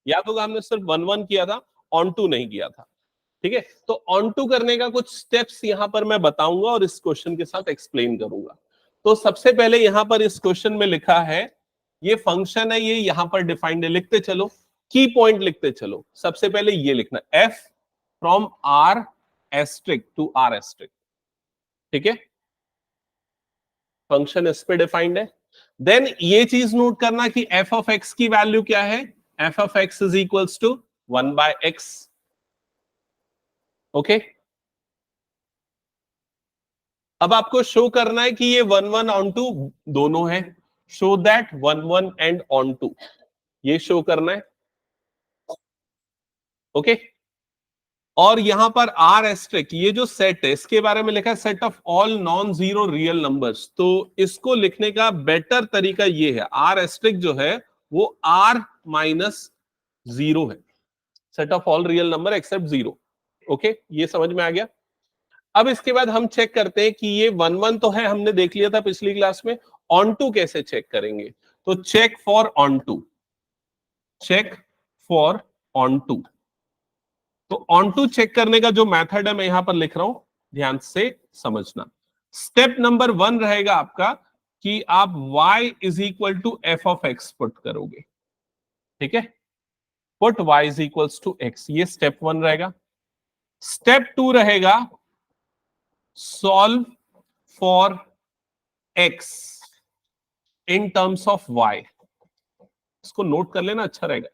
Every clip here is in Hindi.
या तो हमने सिर्फ 1 1 किया था, ऑन टू नहीं किया था। ठीक है, तो ऑन टू करने का कुछ स्टेप्स यहां पर मैं बताऊंगा और इस क्वेश्चन के साथ एक्सप्लेन करूंगा। तो सबसे पहले यहां पर इस क्वेश्चन में लिखा है, ये फंक्शन है, ये यहां पर डिफाइंड है, लिखते चलो, की पॉइंट लिखते चलो। सबसे पहले ये लिखना, f from R asterisk to R asterisk. ठीक है, फंक्शन इस पे डिफाइंड है। देन ये चीज नोट करना कि एफ ऑफ एक्स की वैल्यू क्या है, f of x is equals to 1/x। Okay, अब आपको शो करना है कि ये 1 1 ऑन टू दोनों है, show that 1 1 and onto, ये शो करना है। ओके, और यहां पर आर एस्ट्रिक, ये जो सेट है इसके बारे में लिखा है set of all non zero real numbers. तो इसको लिखने का बेटर तरीका ये है, आर एस्ट्रिक जो है वो आर माइनस जीरो है, set of all real number except zero. Okay, ये समझ में आ गया। अब इसके बाद हम चेक करते हैं कि ये 1 1 तो है, हमने देख लिया था पिछली क्लास में, ऑन टू कैसे चेक करेंगे। तो check for onto, check for onto. तो ऑन टू चेक करने का जो मेथड है मैं यहां पर लिख रहा हूं, ध्यान से समझना। स्टेप नंबर 1 रहेगा आपका कि आप y is equal to f of x put करोगे। ठीक है, put y is equal to x, ये स्टेप 1 रहेगा। स्टेप 2 रहेगा solve for x in terms of y। इसको नोट कर लेना, अच्छा रहेगा।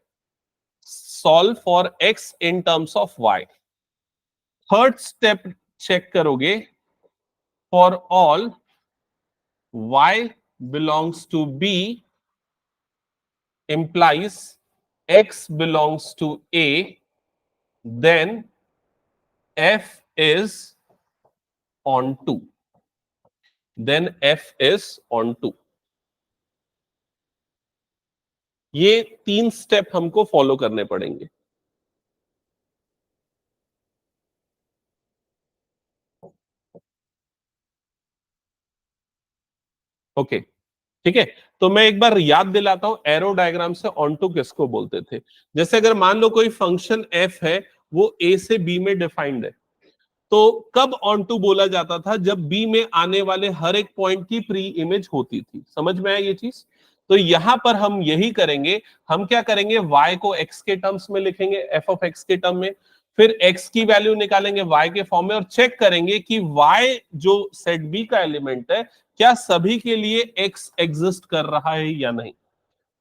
Solve for x in terms of y। Third step check करोगे for all y belongs to b implies x belongs to a, then f is on 2, then f is on 2। ये 3 स्टेप हमको फॉलो करने पड़ेंगे। ओके, ठीक है, तो मैं एक बार याद दिलाता हूं एरो डायग्राम से ऑन टू किसको बोलते थे। जैसे अगर मान लो कोई फंक्शन f है, वो a से b में डिफाइंड है, तो कब ऑन टू बोला जाता था, जब बी में आने वाले हर एक पॉइंट की प्री इमेज होती थी। समझ में आया ये चीज। तो यहां पर हम यही करेंगे, हम क्या करेंगे, y को x के टर्म्स में लिखेंगे, f ऑफ x के टर्म में, फिर x की वैल्यू निकालेंगे y के फॉर्म में और चेक करेंगे कि y जो सेट b का एलिमेंट है, क्या सभी के लिए x एग्जिस्ट कर रहा है या नहीं।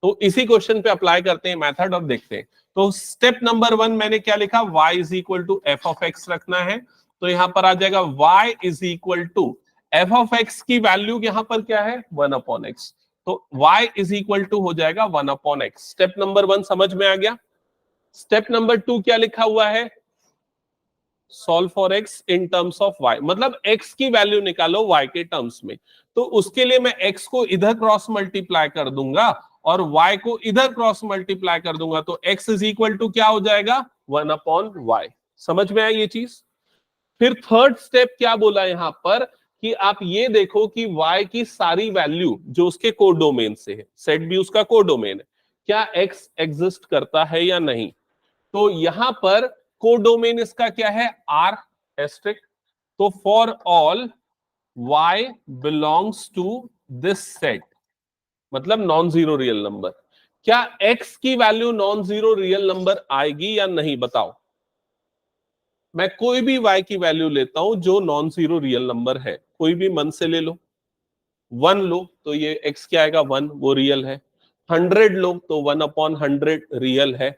तो इसी क्वेश्चन पे अप्लाई करते हैं मेथड और देखते हैं। तो स्टेप नंबर 1 मैंने क्या लिखा, y is equal to f of x रखना है। तो यहां पर आ जाएगा y is equal to f of x की वैल्यू यहां पर क्या है, 1/x। तो y इज इक्वल टू हो जाएगा 1/x। स्टेप नंबर 1 समझ में आ गया। स्टेप नंबर 2 क्या लिखा हुआ है, solve for x in terms of y, मतलब x की वैल्यू निकालो y के टर्म्स में। तो उसके लिए मैं x को इधर क्रॉस मल्टीप्लाई कर दूंगा और y को इधर क्रॉस मल्टीप्लाई कर दूंगा, तो x इज इक्वल टू क्या हो जाएगा, 1/y। समझ में आई ये चीज। फिर थर्ड स्टेप क्या बोला यहां पर कि आप ये देखो कि y की सारी वैल्यू जो उसके कोडोमेन से है, सेट भी उसका कोडोमेन है, क्या x एग्जिस्ट करता है या नहीं। तो यहां पर कोडोमेन इसका क्या है, आर एस्ट्रिक। तो for all y belongs to this set, मतलब नॉन जीरो रियल नंबर, क्या x की value non zero real number आएगी या नहीं, बताओ। मैं कोई भी y की वैल्यू लेता हूं जो नॉन जीरो रियल नंबर है, कोई भी मन से ले लो। 1 लो तो ये x क्या आएगा, 1, वो रियल है। 100 लो तो 1/100 रियल है।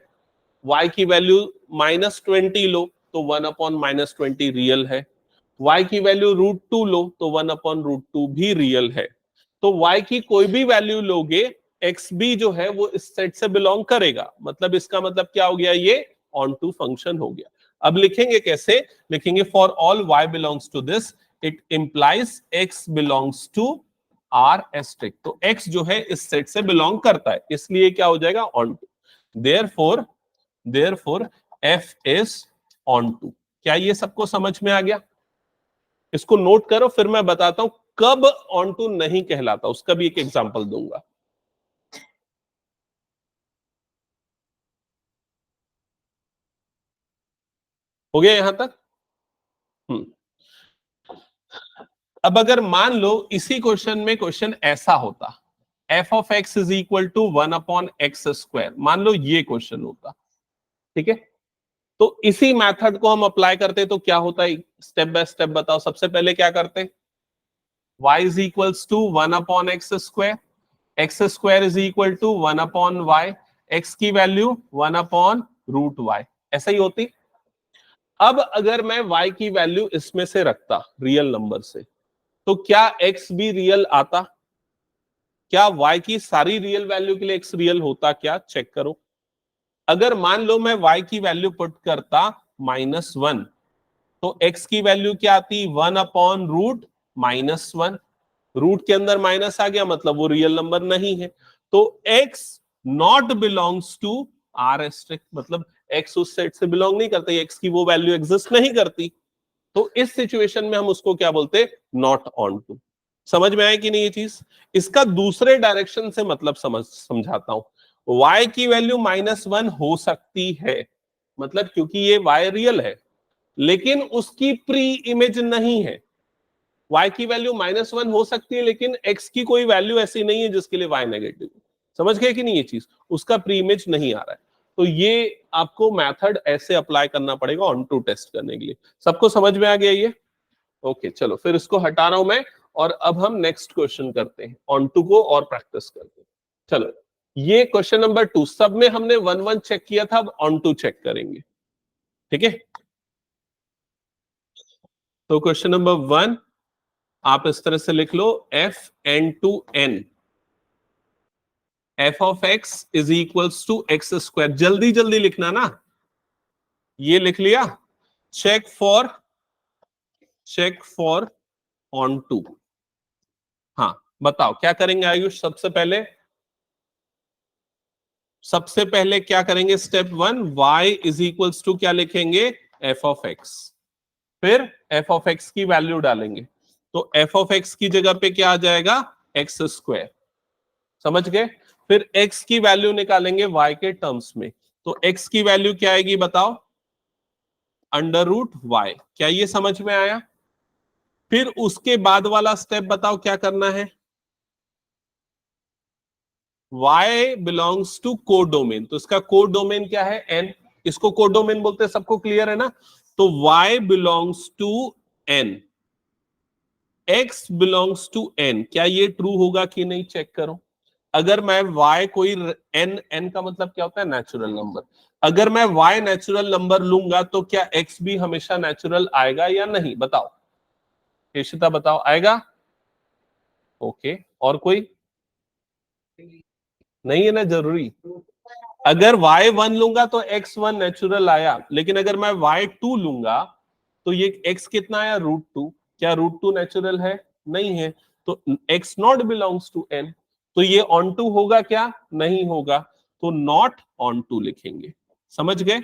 y की वैल्यू -20 लो तो 1/-20 रियल है। y की वैल्यू √2 लो तो 1/√2 भी रियल है। तो y की कोई भी वैल्यू लोगे, x भी जो है वो इस सेट से बिलोंग करेगा, मतलब इसका मतलब क्या हो गया, ये ऑन टू फंक्शन हो गया। अब लिखेंगे कैसे, लिखेंगे for all y belongs to this it implies x belongs to r asterisk. तो x जो है इस सेट से बिलोंग करता है, इसलिए क्या हो जाएगा, onto. Therefore f is on to। क्या ये सबको समझ में आ गया। इसको नोट करो, फिर मैं बताता हूं कब ऑन टू नहीं कहलाता, उसका भी एक एग्जांपल दूंगा। हो गया यहां तक? अब अगर मान लो इसी क्वेश्चन में क्वेश्चन ऐसा होता, f of x is equal to 1/x², मान लो ये क्वेश्चन होता, ठीक है, तो इसी मेथड को हम अप्लाई करते तो क्या होता है, स्टेप बाय स्टेप बताओ। सबसे पहले क्या करते, y is equals to 1/x², x² is equal to 1/y, x की वैल्यू 1/√y, ऐसा ही होती। अब अगर मैं y की वैल्यू इसमें से रखता रियल नंबर से, तो क्या x भी रियल आता? क्या y की सारी रियल वैल्यू के लिए x रियल होता? क्या चेक करो। अगर मान लो मैं y की वैल्यू पुट करता -1, तो x की वैल्यू क्या आती? 1/√-1। रूट के अंदर माइनस आ गया, मतलब वो रियल नंबर नहीं है। तो x not belongs to R asterisk, मतलब x उस सेट से बिलोंग नहीं करता, x की वो वैल्यू एग्जिस्ट नहीं करती। तो इस सिचुएशन में हम उसको क्या बोलते? Not onto. समझ में आया कि नहीं ये चीज? इसका दूसरे डायरेक्शन से मतलब समझाता हूं। y की वैल्यू -1 हो सकती है, मतलब क्योंकि ये y रियल है, लेकिन उसकी प्री इमेज नहीं है। y की वैल्यू -1 हो सकती है, लेकिन x की कोई वैल्यू ऐसी नहीं है जिसके लिए y नेगेटिव। समझ गए कि नहीं ये चीज? उसका प्री इमेज नहीं आ रहा है। तो ये आपको मेथड ऐसे अप्लाई करना पड़ेगा ऑन टू टेस्ट करने के लिए। सबको समझ में आ गया ये? ओके, चलो फिर इसको हटा रहा हूं मैं, और अब हम नेक्स्ट क्वेश्चन करते हैं, ऑन टू को और प्रैक्टिस करते हैं। चलो, ये क्वेश्चन नंबर 2, सब में हमने 1-1 चेक किया था, अब ऑन टू चेक करेंगे, ठीक है। तो क्वेश्चन नंबर 1 आप इस तरह से लिख लो, f(n)(2)n f of x is equals to x²। जल्दी जल्दी लिखना ना, ये लिख लिया। Check for onto. हाँ बताओ क्या करेंगे आयुष? सबसे पहले क्या करेंगे? Step 1, y is equals to क्या लिखेंगे? f of x। फिर f ऑफ x की वैल्यू डालेंगे, तो f ऑफ x की जगह पे क्या आ जाएगा? x²। समझ गए? फिर x की वैल्यू निकालेंगे y के टर्म्स में, तो x की वैल्यू क्या आएगी बताओ? √y। क्या ये समझ में आया? फिर उसके बाद वाला स्टेप बताओ क्या करना है? y बिलोंग्स टू कोडोमेन, तो इसका कोडोमेन क्या है? n। इसको कोडोमेन बोलते हैं, सबको क्लियर है ना? तो y belongs to n, x belongs to n। क्या ये ट्रू होगा कि नहीं चेक करो। अगर मैं y कोई n का मतलब क्या होता है? Natural number. अगर मैं y नेचुरल नंबर लूंगा तो क्या x भी हमेशा नेचुरल आएगा या नहीं? बताओ केशिता, बताओ आएगा? ओके, और कोई नहीं है ना जरूरी? अगर y1 लूंगा तो x1 नेचुरल आया, लेकिन अगर मैं y2 लूंगा तो ये x कितना आया? √2। क्या √2 नेचुरल है? नहीं है। तो x not belongs to n, तो ये ऑन टू होगा क्या? नहीं होगा, तो नॉट ऑन टू लिखेंगे। समझ गए?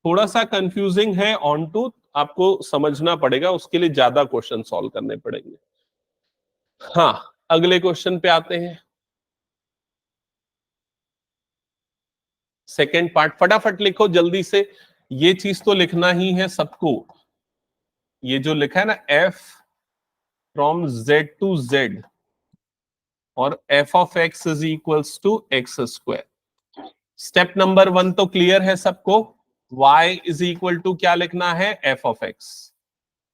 थोड़ा सा कंफ्यूजिंग है ऑन टू, आपको समझना पड़ेगा, उसके लिए ज्यादा क्वेश्चन सॉल्व करने पड़ेंगे। हाँ, अगले क्वेश्चन पे आते हैं। सेकेंड पार्ट फटाफट लिखो जल्दी से, ये चीज तो लिखना ही है सबको। ये जो लिखा है ना, f from z to z और f of x is equals to x²। Step number 1 तो क्लियर है सबको? y इज इक्वल टू क्या लिखना है? f of x।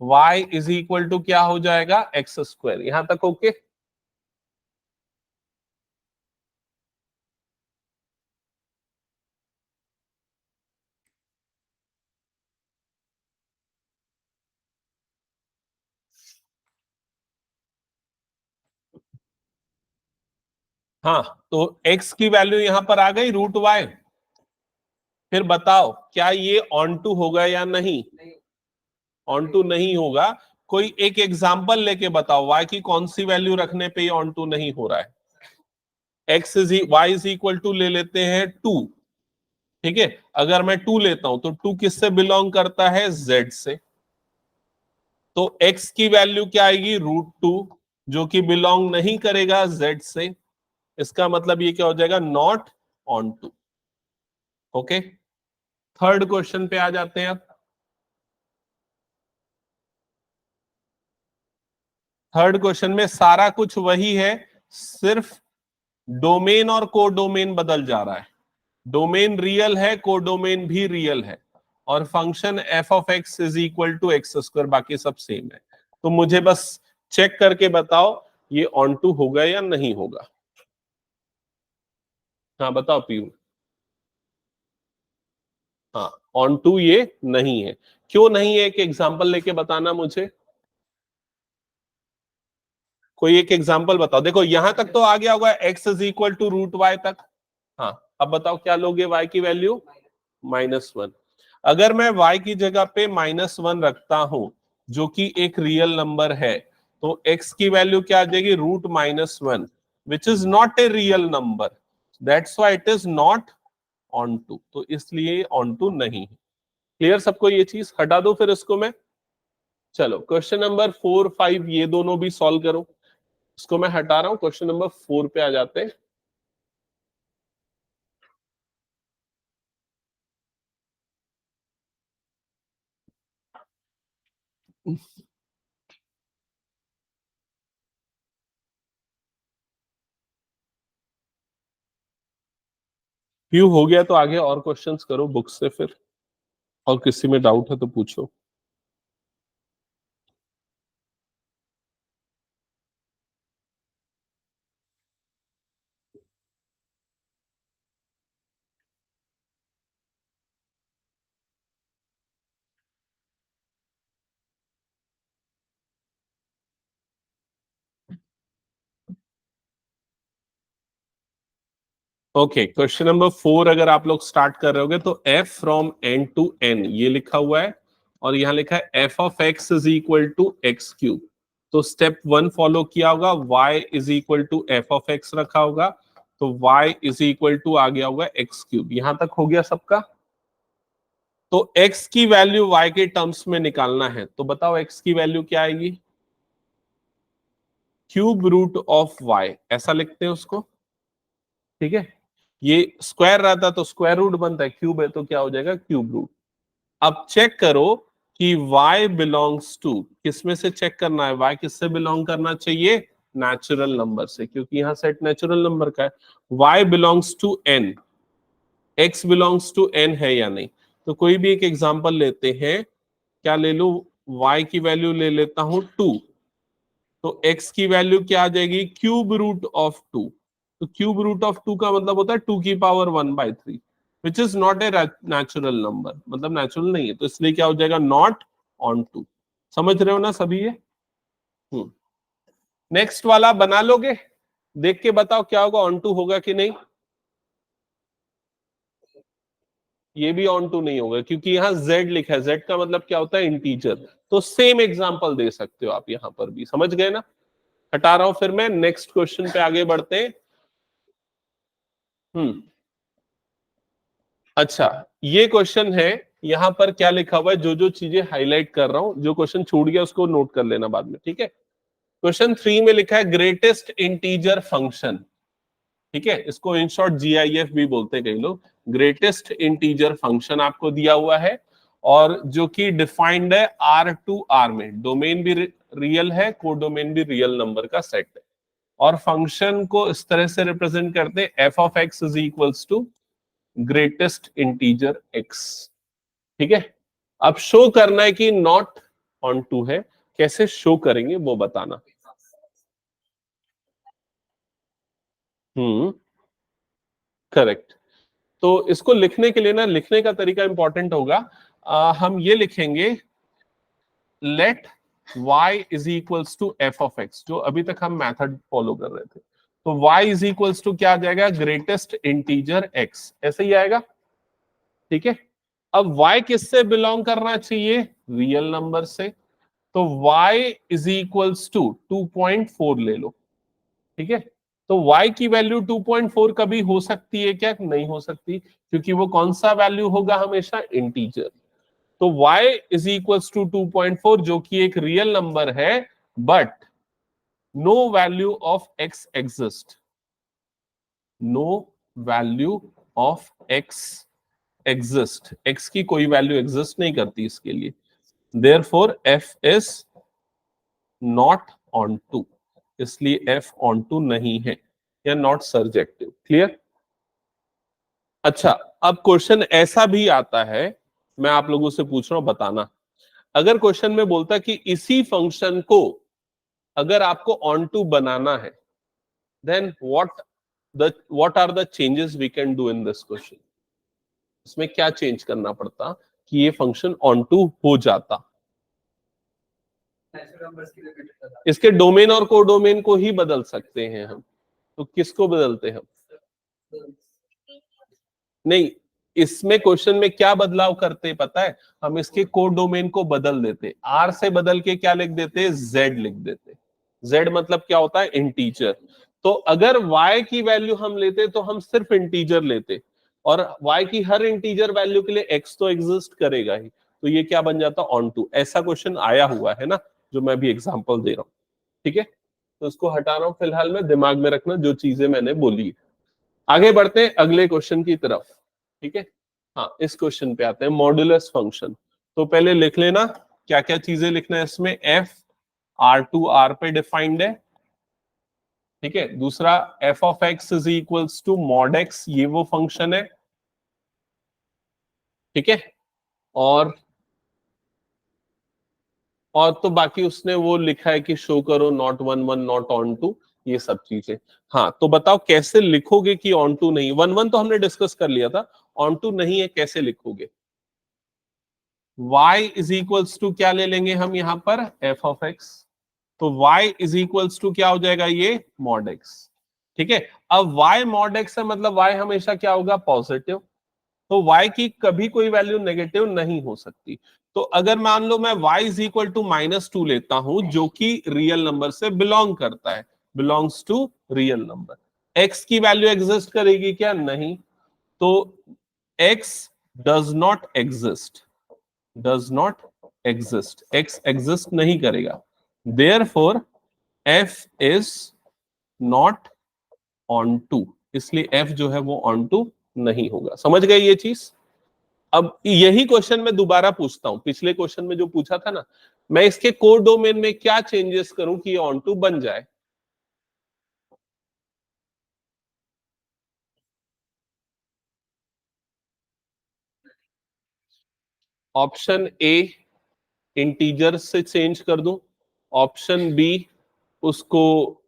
y is equal to क्या हो जाएगा? x²। यहां तक ओके? हाँ, तो x की वैल्यू यहां पर आ गई √y। फिर बताओ क्या ये ऑन टू होगा या नहीं? ऑन टू नहीं होगा। कोई एक एग्जांपल लेके बताओ, y की कौन सी वैल्यू रखने पे ऑन टू नहीं हो रहा है? y इज इक्वल टू ले लेते हैं 2, ठीक है। अगर मैं 2 लेता हूं तो 2 किससे बिलोंग करता है? z से। तो x की वैल्यू क्या आएगी? √2, जो कि बिलोंग नहीं करेगा z से। इसका मतलब ये क्या हो जाएगा? Not onto. Okay, third question पे आ जाते हैं अब। थर्ड क्वेश्चन में सारा कुछ वही है, सिर्फ डोमेन और कोडोमेन बदल जा रहा है। डोमेन रियल है, कोडोमेन भी रियल है, और function f of x is equal to x square, बाकी सब सेम है। तो मुझे बस चेक करके बताओ ये ऑन टू होगा या नहीं होगा। हाँ बताओ पीयू। हाँ, ऑन टू ये नहीं है। क्यों नहीं है, एक एग्जांपल लेके बताना मुझे। कोई एक एग्जांपल बताओ। देखो यहां तक तो आ गया होगा, x is equal to root y तक। हाँ, अब बताओ क्या लोगे वाई की वैल्यू? -1। अगर मैं y की जगह पे -1 रखता हूं, जो कि एक रियल नंबर है, तो x की वैल्यू क्या आ जाएगी? √-1, which is not a real number, that's why it is not onto. तो इसलिए ऑन टू नहीं है। क्लियर सबको ये चीज? हटा दो फिर इसको मैं। चलो क्वेश्चन नंबर 4, 5 ये दोनों भी सॉल्व करो। इसको मैं हटा रहा हूं, क्वेश्चन नंबर 4 पे आ जाते हैं। व्यू हो गया तो आगे और क्वेश्चंस करो बुक से फिर, और किसी में डाउट है तो पूछो। ओके, क्वेश्चन नंबर 4 अगर आप लोग स्टार्ट कर रहे होगे तो f from n to n ये लिखा हुआ है, और यहां लिखा है f of x is equal to x cube. तो स्टेप 1 फॉलो किया होगा, y is equal to f of x रखा होगा, तो y इज इक्वल टू आ गया होगा एक्स क्यूब। यहां तक हो गया सबका। तो x की वैल्यू y के टर्म्स में निकालना है, तो बताओ x की वैल्यू क्या आएगी? क्यूब रूट ऑफ y, ऐसा लिखते हैं उसको। ठीक है, ये स्क्वायर रहता तो स्क्वायर रूट बनता है, क्यूब है तो क्या हो जाएगा? Cube root. अब चेक करो कि y बिलोंग्स टू, किसमें से चेक करना है? y किससे बिलोंग करना चाहिए? नेचुरल नंबर से, क्योंकि यहां सेट नेचुरल नंबर का है। y belongs to n, x belongs to n है या नहीं? तो कोई भी एक एग्जांपल लेते हैं। क्या ले लू? y की वैल्यू ले लेता हूं 2, तो x की वैल्यू क्या आ जाएगी? Cube root of 2। तो क्यूब रूट ऑफ 2 का मतलब होता है 2⁻⁴, which is not a natural number, मतलब नेचुरल नहीं है, तो इसलिए क्या हो जाएगा? Not onto. समझ रहे हो ना सभी ये? नेक्स्ट वाला बना लोगे? देख के बताओ क्या होगा, ऑन टू होगा कि नहीं। ये भी ऑन टू नहीं होगा, क्योंकि यहाँ z लिखा है, z का मतलब क्या होता है? इंटीजर। तो सेम एग्जांपल दे सकते हो आप यहां पर भी, समझ गए ना? हटा रहा हूं फिर मैं, नेक्स्ट क्वेश्चन पे आगे बढ़ते हैं। हम्म अच्छा, ये क्वेश्चन है। यहां पर क्या लिखा हुआ है? जो जो चीजें हाईलाइट कर रहा हूं, जो क्वेश्चन छूट गया उसको नोट कर लेना बाद में, ठीक है? क्वेश्चन 3 में लिखा है ग्रेटेस्ट इंटीजर फंक्शन। ठीक है, इसको इन शॉर्ट GIF भी बोलते हैं कई लोग। ग्रेटेस्ट इंटीजर फंक्शन आपको दिया हुआ है, और जो कि डिफाइंड है R टू R में। डोमेन भी रियल है, कोडोमेन भी रियल नंबर का सेट है, और फंक्शन को इस तरह से रिप्रेजेंट करते हैं, f of x is equals to greatest integer x। ठीक है, अब शो करना है कि नॉट ऑन टू है। कैसे शो करेंगे वो बताना। करेक्ट। तो इसको लिखने के लिए ना, लिखने का तरीका इंपॉर्टेंट होगा। हम ये लिखेंगे, let y is equals to f of x, जो अभी तक हम मेथड फॉलो कर रहे थे। तो y इज इक्वल्स टू क्या आ जाएगा? ग्रेटेस्ट इंटीजर x, ऐसे ही आएगा। ठीक है, अब y किससे बिलोंग करना चाहिए? रियल नंबर से। तो y इज इक्वल्स टू 2.4 ले लो। ठीक है, तो y की वैल्यू 2.4 कभी हो सकती है क्या? नहीं हो सकती, क्योंकि वो कौन सा वैल्यू होगा? हमेशा इंटीजर। तो y इज इक्वल्स टू 2.4, जो कि एक रियल नंबर है, but no value of x exist. No value of x exist, x की कोई वैल्यू एग्जिस्ट नहीं करती इसके लिए। Therefore f is not onto, इसलिए एफ ऑन टू नहीं है या नॉट सर्जेक्टिव। क्लियर? अच्छा, अब क्वेश्चन ऐसा भी आता है, मैं आप लोगों से पूछ रहा हूं बताना। अगर क्वेश्चन में बोलता कि इसी फंक्शन को अगर आपको ऑन टू बनाना है, then what are the changes we can do in this question. इसमें क्या चेंज करना पड़ता कि ये फंक्शन ऑन टू हो जाता? इसके डोमेन और कोडोमेन को ही बदल सकते हैं हम। तो किसको बदलते हैं हम? नहीं, इसमें क्वेश्चन में क्या बदलाव करते पता है? हम इसके कोड डोमेन को बदल देते, आर से बदल के क्या लिख देते? जेड लिख देते। जेड मतलब क्या होता है? इंटीजर। तो अगर y की वैल्यू हम लेते तो हम सिर्फ इंटीजर लेते, और y की हर इंटीजर वैल्यू के लिए x तो एग्जिस्ट करेगा ही, तो ये क्या बन जाता? On to. ऐसा क्वेश्चन आया हुआ है ना, जो मैं भी एग्जांपल दे रहा हूं। ठीक है, तो इसको हटा रहा हूं फिलहाल, में दिमाग में रखना जो चीजें मैंने बोली। आगे बढ़ते हैं अगले क्वेश्चन की तरफ। ठीक है, हाँ, इस क्वेश्चन पे आते हैं, मॉड्यूलस फंक्शन। तो पहले लिख लेना क्या क्या चीजें लिखना है इसमें। एफ आर टू आर पे डिफाइंड है। ठीक है, दूसरा f of x is equals to mod x, ये वो फंक्शन है। ठीक है, और तो बाकी उसने वो लिखा है कि शो करो not one one not onto, ये सब चीजें। हाँ, तो बताओ कैसे लिखोगे कि ऑन टू नहीं? वन वन तो हमने डिस्कस कर लिया था, ऑन टू नहीं है, कैसे लिखोगे? y इज इक्वल्स टू क्या ले लेंगे हम यहां पर? f of x। तो y इज इक्वल्स टू क्या हो जाएगा? ये मॉड x। ठीक है, अब y मॉड x है, मतलब y हमेशा क्या होगा? पॉजिटिव। तो y की कभी कोई वैल्यू नेगेटिव नहीं हो सकती। तो अगर मान लो मैं y इज इक्वल टू -2 लेता हूं, जो कि रियल नंबर से बिलोंग करता है, belongs to real number, x की वैल्यू एग्जिस्ट करेगी क्या? नहीं। तो x does not exist, does not exist, x exist नहीं करेगा, therefore f is not onto, इसलिए f जो है वो ऑन टू नहीं होगा। समझ गए ये चीज? अब यही क्वेश्चन मैं दोबारा पूछता हूं, पिछले क्वेश्चन में जो पूछा था ना, मैं इसके कोड डोमेन में क्या चेंजेस करूं कि ये ऑन टू बन जाए? ऑप्शन ए, इंटीजर से चेंज कर दूं। ऑप्शन बी, उसको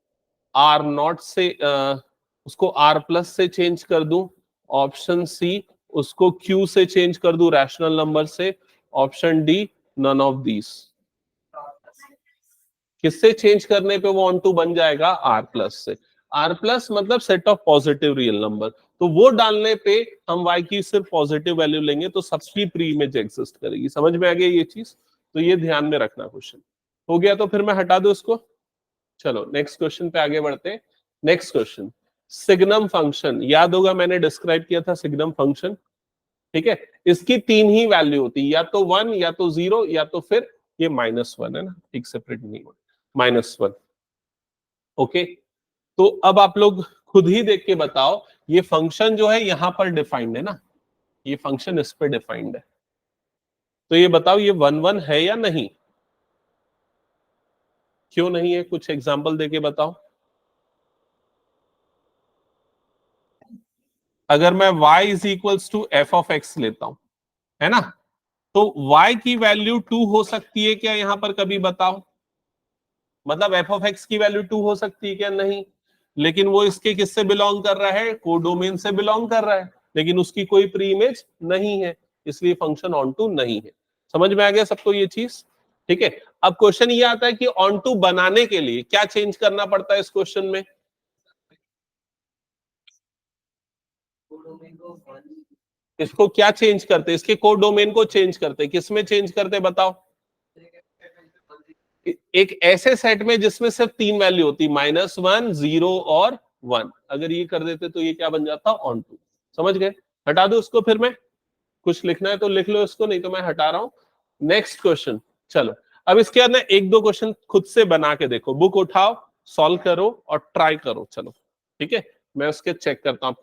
आर नॉट से उसको आर प्लस से चेंज कर दूं। ऑप्शन सी, उसको क्यू से चेंज कर दूं, रैशनल नंबर से। Option D, none of these. किससे चेंज करने पे वो ऑन टू बन जाएगा? आर प्लस से। आर प्लस मतलब set of positive real number, तो वो डालने पे हम y की सिर्फ पॉजिटिव वैल्यू लेंगे तो सबकी प्री इमेज एग्जिस्ट करेगी। समझ में आ गया ये चीज? तो ये ध्यान में रखना। क्वेश्चन हो गया तो फिर मैं हटा दूं इसको। चलो नेक्स्ट क्वेश्चन पे आगे बढ़ते हैं। Next question, signum function. याद होगा मैंने डिस्क्राइब किया था सिग्नम फंक्शन। ठीक है, इसकी तीन ही वैल्यू होती है, या तो 1, या तो 0, या तो फिर ये -1 है ना, एक सेपरेट नहीं हो, -1। ओके, तो अब आप लोग खुद ही देख के बताओ, ये फंक्शन जो है यहां पर डिफाइंड है ना, ये फंक्शन इस पे डिफाइंड है, तो ये बताओ ये 1 1 है या नहीं? क्यों नहीं है? कुछ एग्जांपल देके बताओ। अगर मैं y is equals to f of x लेता हूं, है ना, तो y की वैल्यू 2 हो सकती है क्या यहां पर? कभी बताओ, मतलब एफ ऑफ एक्स की वैल्यू 2 हो सकती है क्या? नहीं। लेकिन वो इसके किससे बिलोंग कर रहा है? कोडोमेन से बिलोंग कर रहा है, लेकिन उसकी कोई प्री इमेज नहीं है, इसलिए फंक्शन ऑन टू नहीं है। समझ में आ गया सबको ये चीज? ठीक है, अब क्वेश्चन ये आता है कि ऑन टू बनाने के लिए क्या चेंज करना पड़ता है इस क्वेश्चन में? इसको क्या चेंज करते? इसके कोड डोमेन को चेंज करते। किसमें चेंज करते बताओ? एक ऐसे सेट में जिसमें सिर्फ तीन वैल्यू होती, -1, 0 और 1, अगर ये कर देते तो ये क्या बन जाता? Onto. समझ गए? हटा दो उसको, फिर मैं कुछ लिखना है तो लिख लो इसको, नहीं तो मैं हटा रहा हूं। Next question. चलो, अब इसके बाद ना एक दो क्वेश्चन खुद से बना के देखो, बुक उठाओ, सॉल्व करो और ट्राई करो। चलो ठीक है, मैं उसके चेक करता हूं।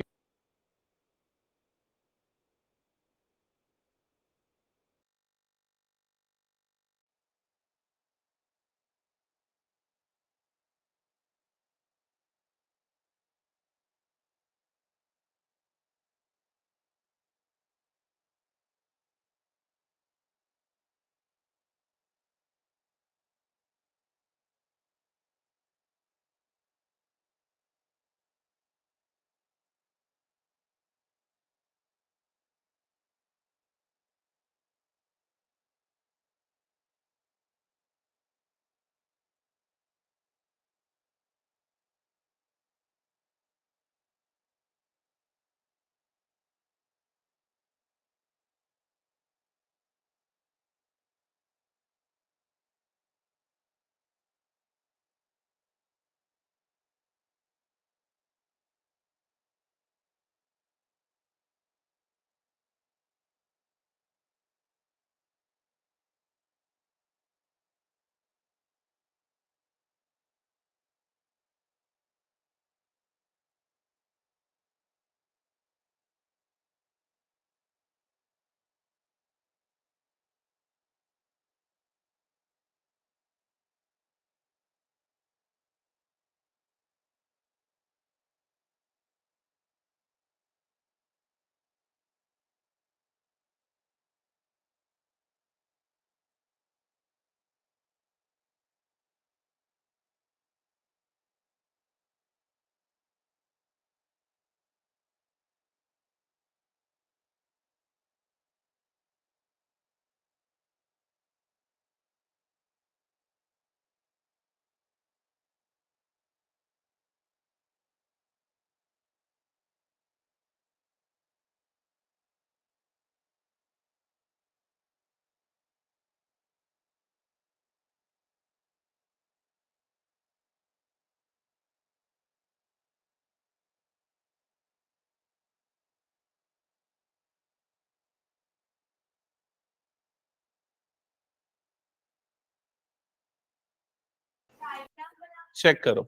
चेक करो,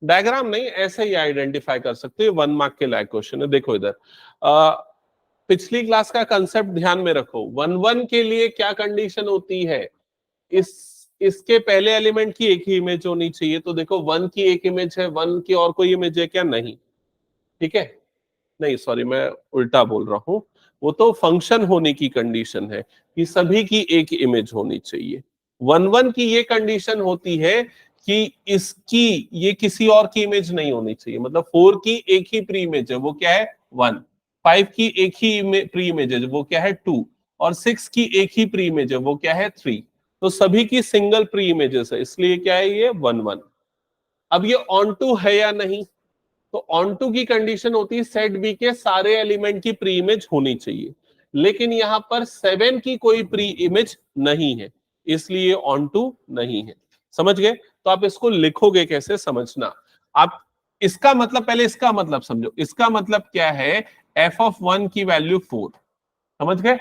डायग्राम नहीं ऐसे ही आइडेंटिफाई कर सकते हो। 1 मार्क के लायक क्वेश्चन है। देखो इधर पिछली क्लास का कंसेप्ट ध्यान में रखो। 1 के लिए क्या कंडीशन होती है, इसके पहले एलिमेंट की एक ही इमेज होनी चाहिए। तो देखो 1 की एक इमेज है, 1 की और कोई इमेज है क्या? नहीं, ठीक है, नहीं सॉरी मैं उल्टा बोल रहा हूं, वो तो फंक्शन होने की कंडीशन है कि सभी की एक इमेज होनी चाहिए। 1 की ये कंडीशन होती है कि इसकी ये किसी और की इमेज नहीं होनी चाहिए। मतलब 4 की एक ही प्री इमेज है, वो क्या है? 1। 5 की एक ही प्री इमेज है, वो क्या है? 2। और 6 की एक ही प्री इमेज है, वो क्या है? 3। तो सभी की सिंगल प्री इमेजेस है, इसलिए क्या है? ये 1 1। अब ये ऑन टू है या नहीं, तो ऑन टू की कंडीशन होती है सेट बी के सारे एलिमेंट की प्री इमेज होनी चाहिए, लेकिन यहां पर 7 की कोई प्री इमेज नहीं है, इसलिए ऑन टू नहीं है। समझ गए? तो आप इसको लिखोगे कैसे समझना। आप इसका मतलब, पहले इसका मतलब समझो। इसका मतलब क्या है? एफ ऑफ 1 की वैल्यू 4, समझ गए?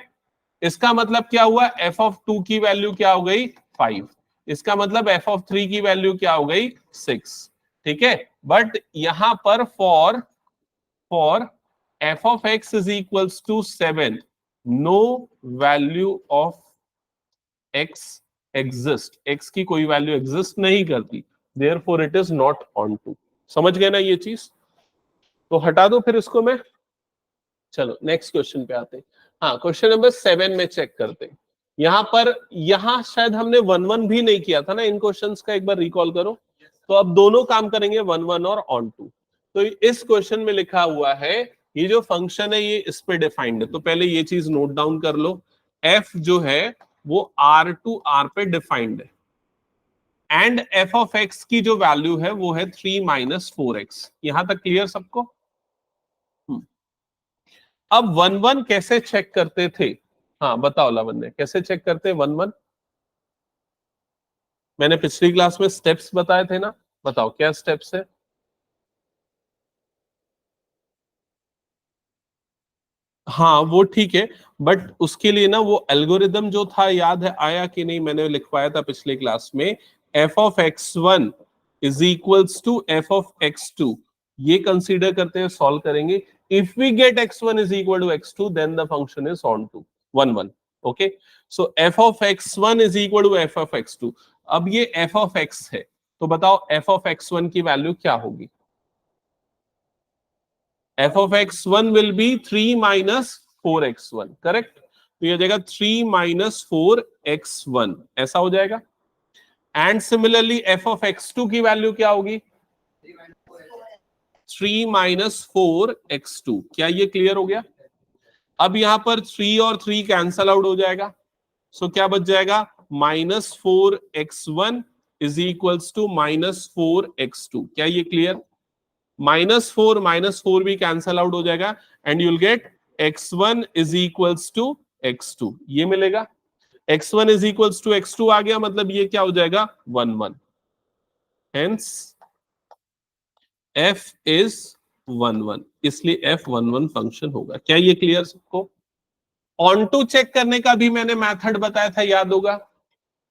इसका मतलब क्या हुआ? एफ ऑफ 2 की वैल्यू क्या हो गई? 5। इसका मतलब एफ ऑफ 3 की वैल्यू क्या हो गई? 6। ठीक है, बट यहां पर for f of x is equals to 7, no value of x exist, एक्स की कोई वैल्यू एग्जिस्ट नहीं करती, therefore it is not onto. समझ गए ना ये चीज? तो हटा दो फिर इसको मैं। चलो नेक्स्ट क्वेश्चन पे आते हैं। हाँ, क्वेश्चन नंबर 7 में चेक करते हैं। यहां पर, यहां शायद हमने 1 1 भी नहीं किया था ना इन क्वेश्चंस का, एक बार रिकॉल करो। तो अब दोनों काम करेंगे, 1 1 और ऑन टू। तो इस क्वेश्चन में लिखा हुआ है, ये जो फंक्शन है ये इस पे डिफाइंड है। तो पहले ये चीज नोट डाउन कर लो, एफ जो है वो आर टू आर पे डिफाइंड है, एंड एफ ऑफ एक्स की जो वैल्यू है वो है 3 माइनस 4x। यहां तक क्लियर सबको? अब 1 1 कैसे चेक करते थे? हाँ बताओ लावण्य, कैसे चेक करते 1 1? मैंने पिछली क्लास में स्टेप्स बताए थे ना, बताओ क्या स्टेप्स है? हाँ वो ठीक है, बट उसके लिए ना वो एल्गोरिदम जो था, याद है आया कि नहीं? मैंने लिखवाया था पिछली क्लास में, f of x one is equals to f of x two. ये कंसीडर करते हैं, सॉल्व करेंगे। If we get x1 is equal to x2, then the function is on to 1 1। okay, so f of x1 is equal to f of x2। अब ये f of x है, तो बताओ f of x1 की वैल्यू क्या होगी? f of x1 will be 3 minus 4x1, correct? तो ये हो जाएगा 3 minus 4x1, ऐसा हो जाएगा। And similarly f of x2 की वैल्यू क्या होगी? 3 minus 4x2। क्या ये क्लियर हो गया? अब यहां पर 3 और 3 कैंसल आउट हो जाएगा, सो क्या बच जाएगा? -4x1 is equals to -4x2। क्या ये क्लियर? -4 भी कैंसल आउट हो जाएगा, and you'll get x1 is equals to x2। ये मिलेगा, x1 is equals to x2 आ गया, मतलब ये क्या हो जाएगा? 1 1। हेंस f इज 1 1, इसलिए f 1 1 फंक्शन होगा। क्या ये क्लियर सबको? ऑन टू चेक करने का भी मैंने मेथड बताया था, याद होगा।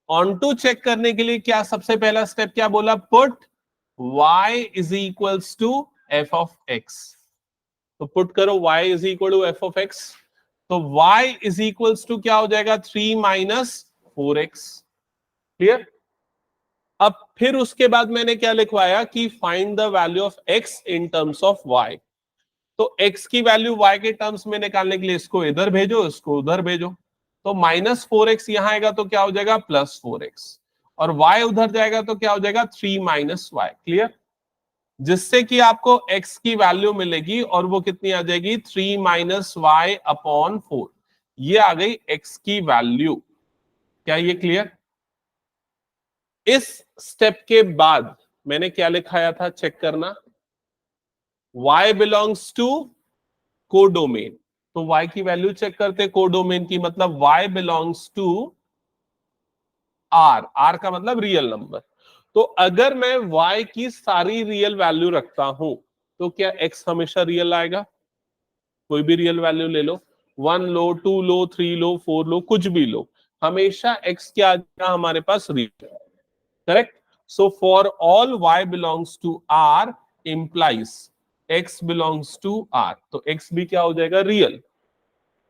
ऑन टू चेक करने के लिए क्या सबसे पहला स्टेप क्या बोला? Put y is equals to f of x. तो पुट करो y is equal to f of x, तो y इज इक्वल्स टू क्या हो जाएगा? 3 माइनस 4x। क्लियर? अब फिर उसके बाद मैंने क्या लिखवाया कि find the value of x in terms of y। तो x की वैल्यू y के टर्म्स में निकालने के लिए इसको इधर भेजो, इसको उधर भेजो। तो -4x यहां आएगा तो क्या हो जाएगा? +4x। और y उधर जाएगा तो क्या हो जाएगा? 3 माइनस y। क्लियर? जिससे कि आपको x की वैल्यू मिलेगी, और वो कितनी आ जाएगी? 3 माइनस y अपॉन 4। ये आ गई x की वैल्यू। क्या ये क्लियर? इस स्टेप के बाद मैंने क्या लिखाया था, चेक करना। y belongs to codomain. तो y की वैल्यू चेक करते कोडोमेन की, मतलब y belongs to r। r का मतलब रियल नंबर। तो अगर मैं y की सारी रियल वैल्यू रखता हूं, तो क्या x हमेशा रियल आएगा? कोई भी रियल वैल्यू ले लो, 1 लो, 2 लो, 3 लो, 4 लो, कुछ भी लो, हमेशा x क्या आ जाएगा हमारे पास? Real. Correct? So for all y belongs to r implies x belongs to r, तो x भी क्या हो जाएगा, real,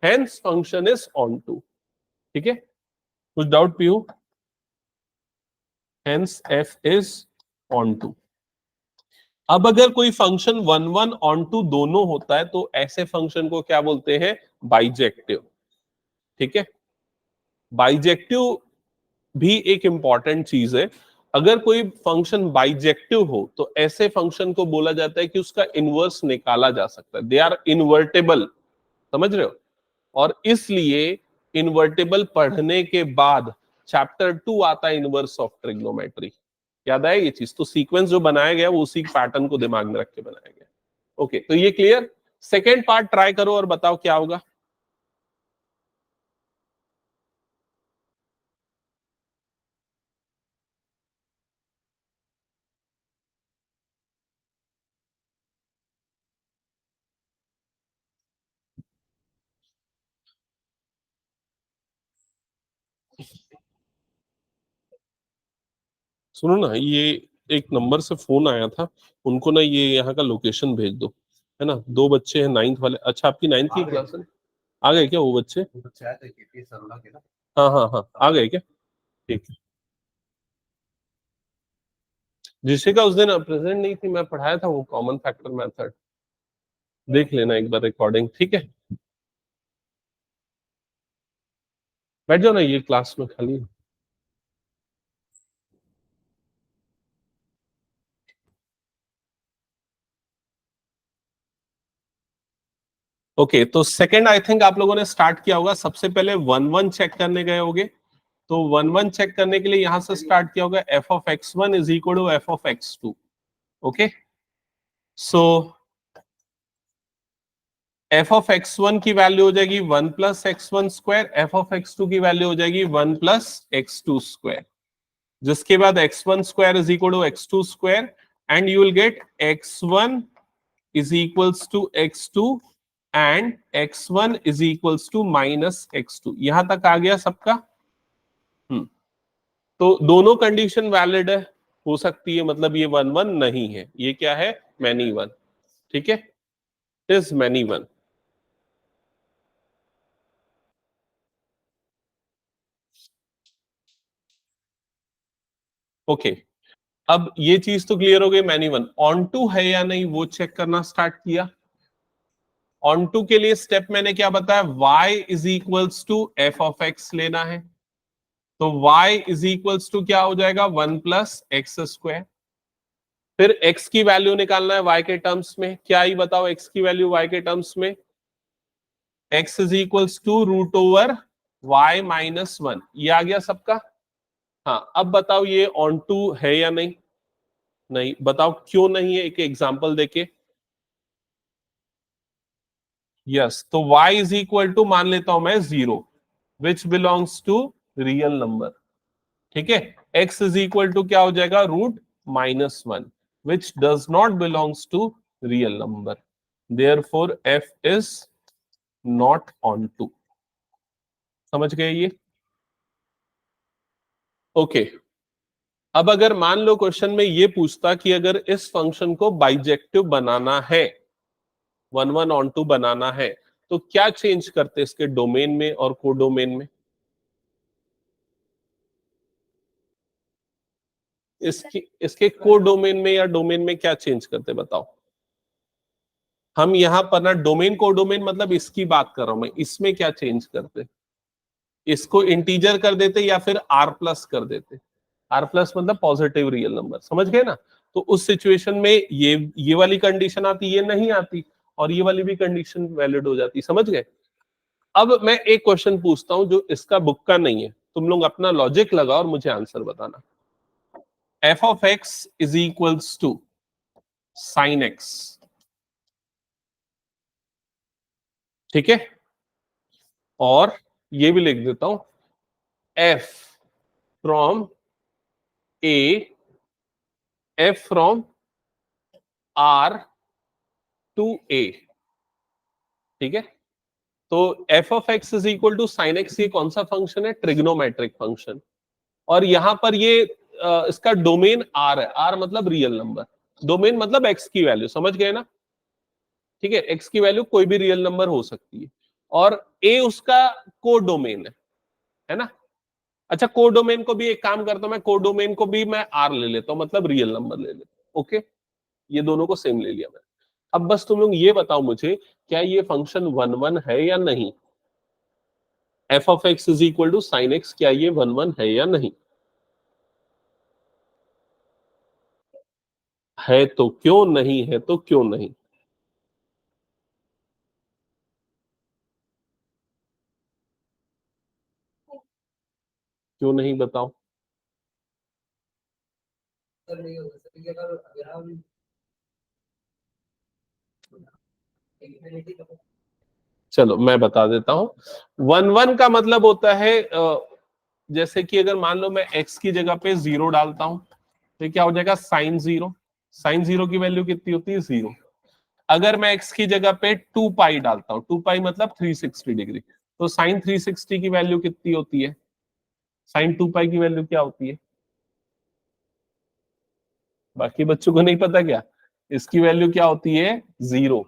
hence function is onto. ठीक है, कुछ doubt Piyu? Hence f is onto. अब अगर कोई function one one onto दोनों होता है तो ऐसे फंक्शन को क्या बोलते हैं, बाइजेक्टिव। ठीक है, बाइजेक्टिव भी एक इंपॉर्टेंट चीज है। अगर कोई फंक्शन बाइजेक्टिव हो तो ऐसे फंक्शन को बोला जाता है कि उसका इनवर्स निकाला जा सकता है, दे आर इनवर्टेबल। समझ रहे हो? और इसलिए इनवर्टेबल पढ़ने के बाद चैप्टर 2 आता है इनवर्स ऑफ ट्रिग्नोमेट्री। याद आया ये चीज? तो सीक्वेंस जो बनाया गया वो उसी पैटर्न को दिमाग में रख के बनाया गया। ओके, तो ये क्लियर। सेकेंड पार्ट ट्राई करो और बताओ क्या होगा। सुनो ना, ये एक नंबर से फोन आया था, उनको ना ये यहाँ का लोकेशन भेज दो, है ना। दो बच्चे हैं नाइन्थ वाले। अच्छा, आपकी नाइन्थ की क्लास है? आ गए क्या वो बच्चे? हाँ हाँ हाँ, आ गए क्या? ठीक है। जिशिका उस दिन प्रेजेंट नहीं थी, मैं पढ़ाया था वो कॉमन फैक्टर मेथड, देख लेना एक बार रिकॉर्डिंग। ठीक है, बैठ जाओ ना, ये क्लास में खाली है। ओके, तो सेकंड आई थिंक आप लोगों ने स्टार्ट किया होगा। सबसे पहले वन वन चेक करने गए होगे, तो वन वन चेक करने के लिए यहां से स्टार्ट किया होगा, f of x one is equal to f of x two. Okay, so f of x one की वैल्यू हो जाएगी one plus x one square, f of x two की वैल्यू हो जाएगी one plus x two square, जिसके बाद x one square is equal to x two square, and you will get x one is equals to x two and x1 is equals to minus x2। यहां तक आ गया सबका? तो दोनों कंडीशन वैलिड है, हो सकती है, मतलब ये वन वन नहीं है, ये क्या है, मैनी वन। ठीक है, इज मैनी वन। ओके, अब ये चीज तो क्लियर हो गई, मैनी वन। ऑन टू है या नहीं वो चेक करना स्टार्ट किया। ऑन टू के लिए स्टेप मैंने क्या बताया, y is equals to f of x लेना है, तो y इज इक्वल्स टू क्या हो जाएगा, वन प्लस एक्स स्क्वायर। फिर x की वैल्यू निकालना है y के टर्म्स में, क्या ही बताओ x की वैल्यू y के टर्म्स में, x is equals to root over y minus one. ये आ गया सबका। हाँ, अब बताओ ये ऑन टू है या नहीं? नहीं, बताओ क्यों नहीं है, एक एग्जांपल देके। यस, तो y इज इक्वल टू मान लेता हूं मैं zero, which belongs to real number. ठीक है, x इज इक्वल टू क्या हो जाएगा, root minus one, which does not belongs to real number, therefore f is not onto. समझ गए ये? ओके, अब अगर मान लो क्वेश्चन में ये पूछता कि अगर इस फंक्शन को बाइजेक्टिव बनाना है, वन वन ऑन टू बनाना है, तो क्या चेंज करते इसके डोमेन में और कोडोमेन में? इसके कोडोमेन में या डोमेन में क्या चेंज करते बताओ। हम यहां पर ना डोमेन कोडोमेन मतलब इसकी बात कर रहा हूं मैं, इसमें क्या चेंज करते, इसको इंटीजर कर देते या फिर आर प्लस कर देते। आर प्लस मतलब पॉजिटिव रियल नंबर, समझ गए ना। तो उस सिचुएशन में ये वाली कंडीशन आती, ये नहीं आती, और ये वाली भी कंडीशन वैलिड हो जाती। समझ गए? अब मैं एक क्वेश्चन पूछता हूं जो इसका बुक का नहीं है, तुम लोग अपना लॉजिक लगाओ और मुझे आंसर बताना। F of x is equals to sine x. ठीक है, और ये भी लिख देता हूं, f from A, f from R to A. ठीक है, तो f of x is equal to sine x, ये कौन सा फंक्शन है, ट्रिग्नोमेट्रिक फंक्शन। और यहां पर ये इसका डोमेन आर है, आर मतलब रियल नंबर, डोमेन मतलब एक्स की वैल्यू, समझ गए ना? ठीक है, एक्स की वैल्यू कोई भी रियल नंबर हो सकती है, और ए उसका कोडोमेन है ना? अच्छा, कोडोमेन को भी एक काम करता हूं मैं, कोडोमेन को भी मैं आर ले लेता हूं, मतलब रियल नंबर ले लेता हूं। ओके, ये दोनों को सेम ले लिया मैंने। अब बस तुम लोग ये बताओ मुझे, क्या ये फंक्शन 1 1 है या नहीं? F of x is equal to sine x, क्या ये 1 1 है या नहीं? है तो क्यों नहीं, है तो क्यों नहीं? क्यों नहीं बताओ? चलो मैं बता देता हूं। 1 1 का मतलब होता है जैसे कि अगर मान लो मैं x की जगह पे 0 डालता हूं, तो क्या हो जाएगा? साइन 0। साइन 0 की वैल्यू कितनी होती है? 0। अगर मैं x की जगह पे 2 पाई डालता हूं, 2 पाई मतलब 360 डिग्री, तो साइन 360 की वैल्यू कितनी होती है? साइन 2 पाई की वैल्यू क्या होती है? बाकी बच्चों को नहीं पता क्या? इसकी वैल्यू क्या होती है? 0।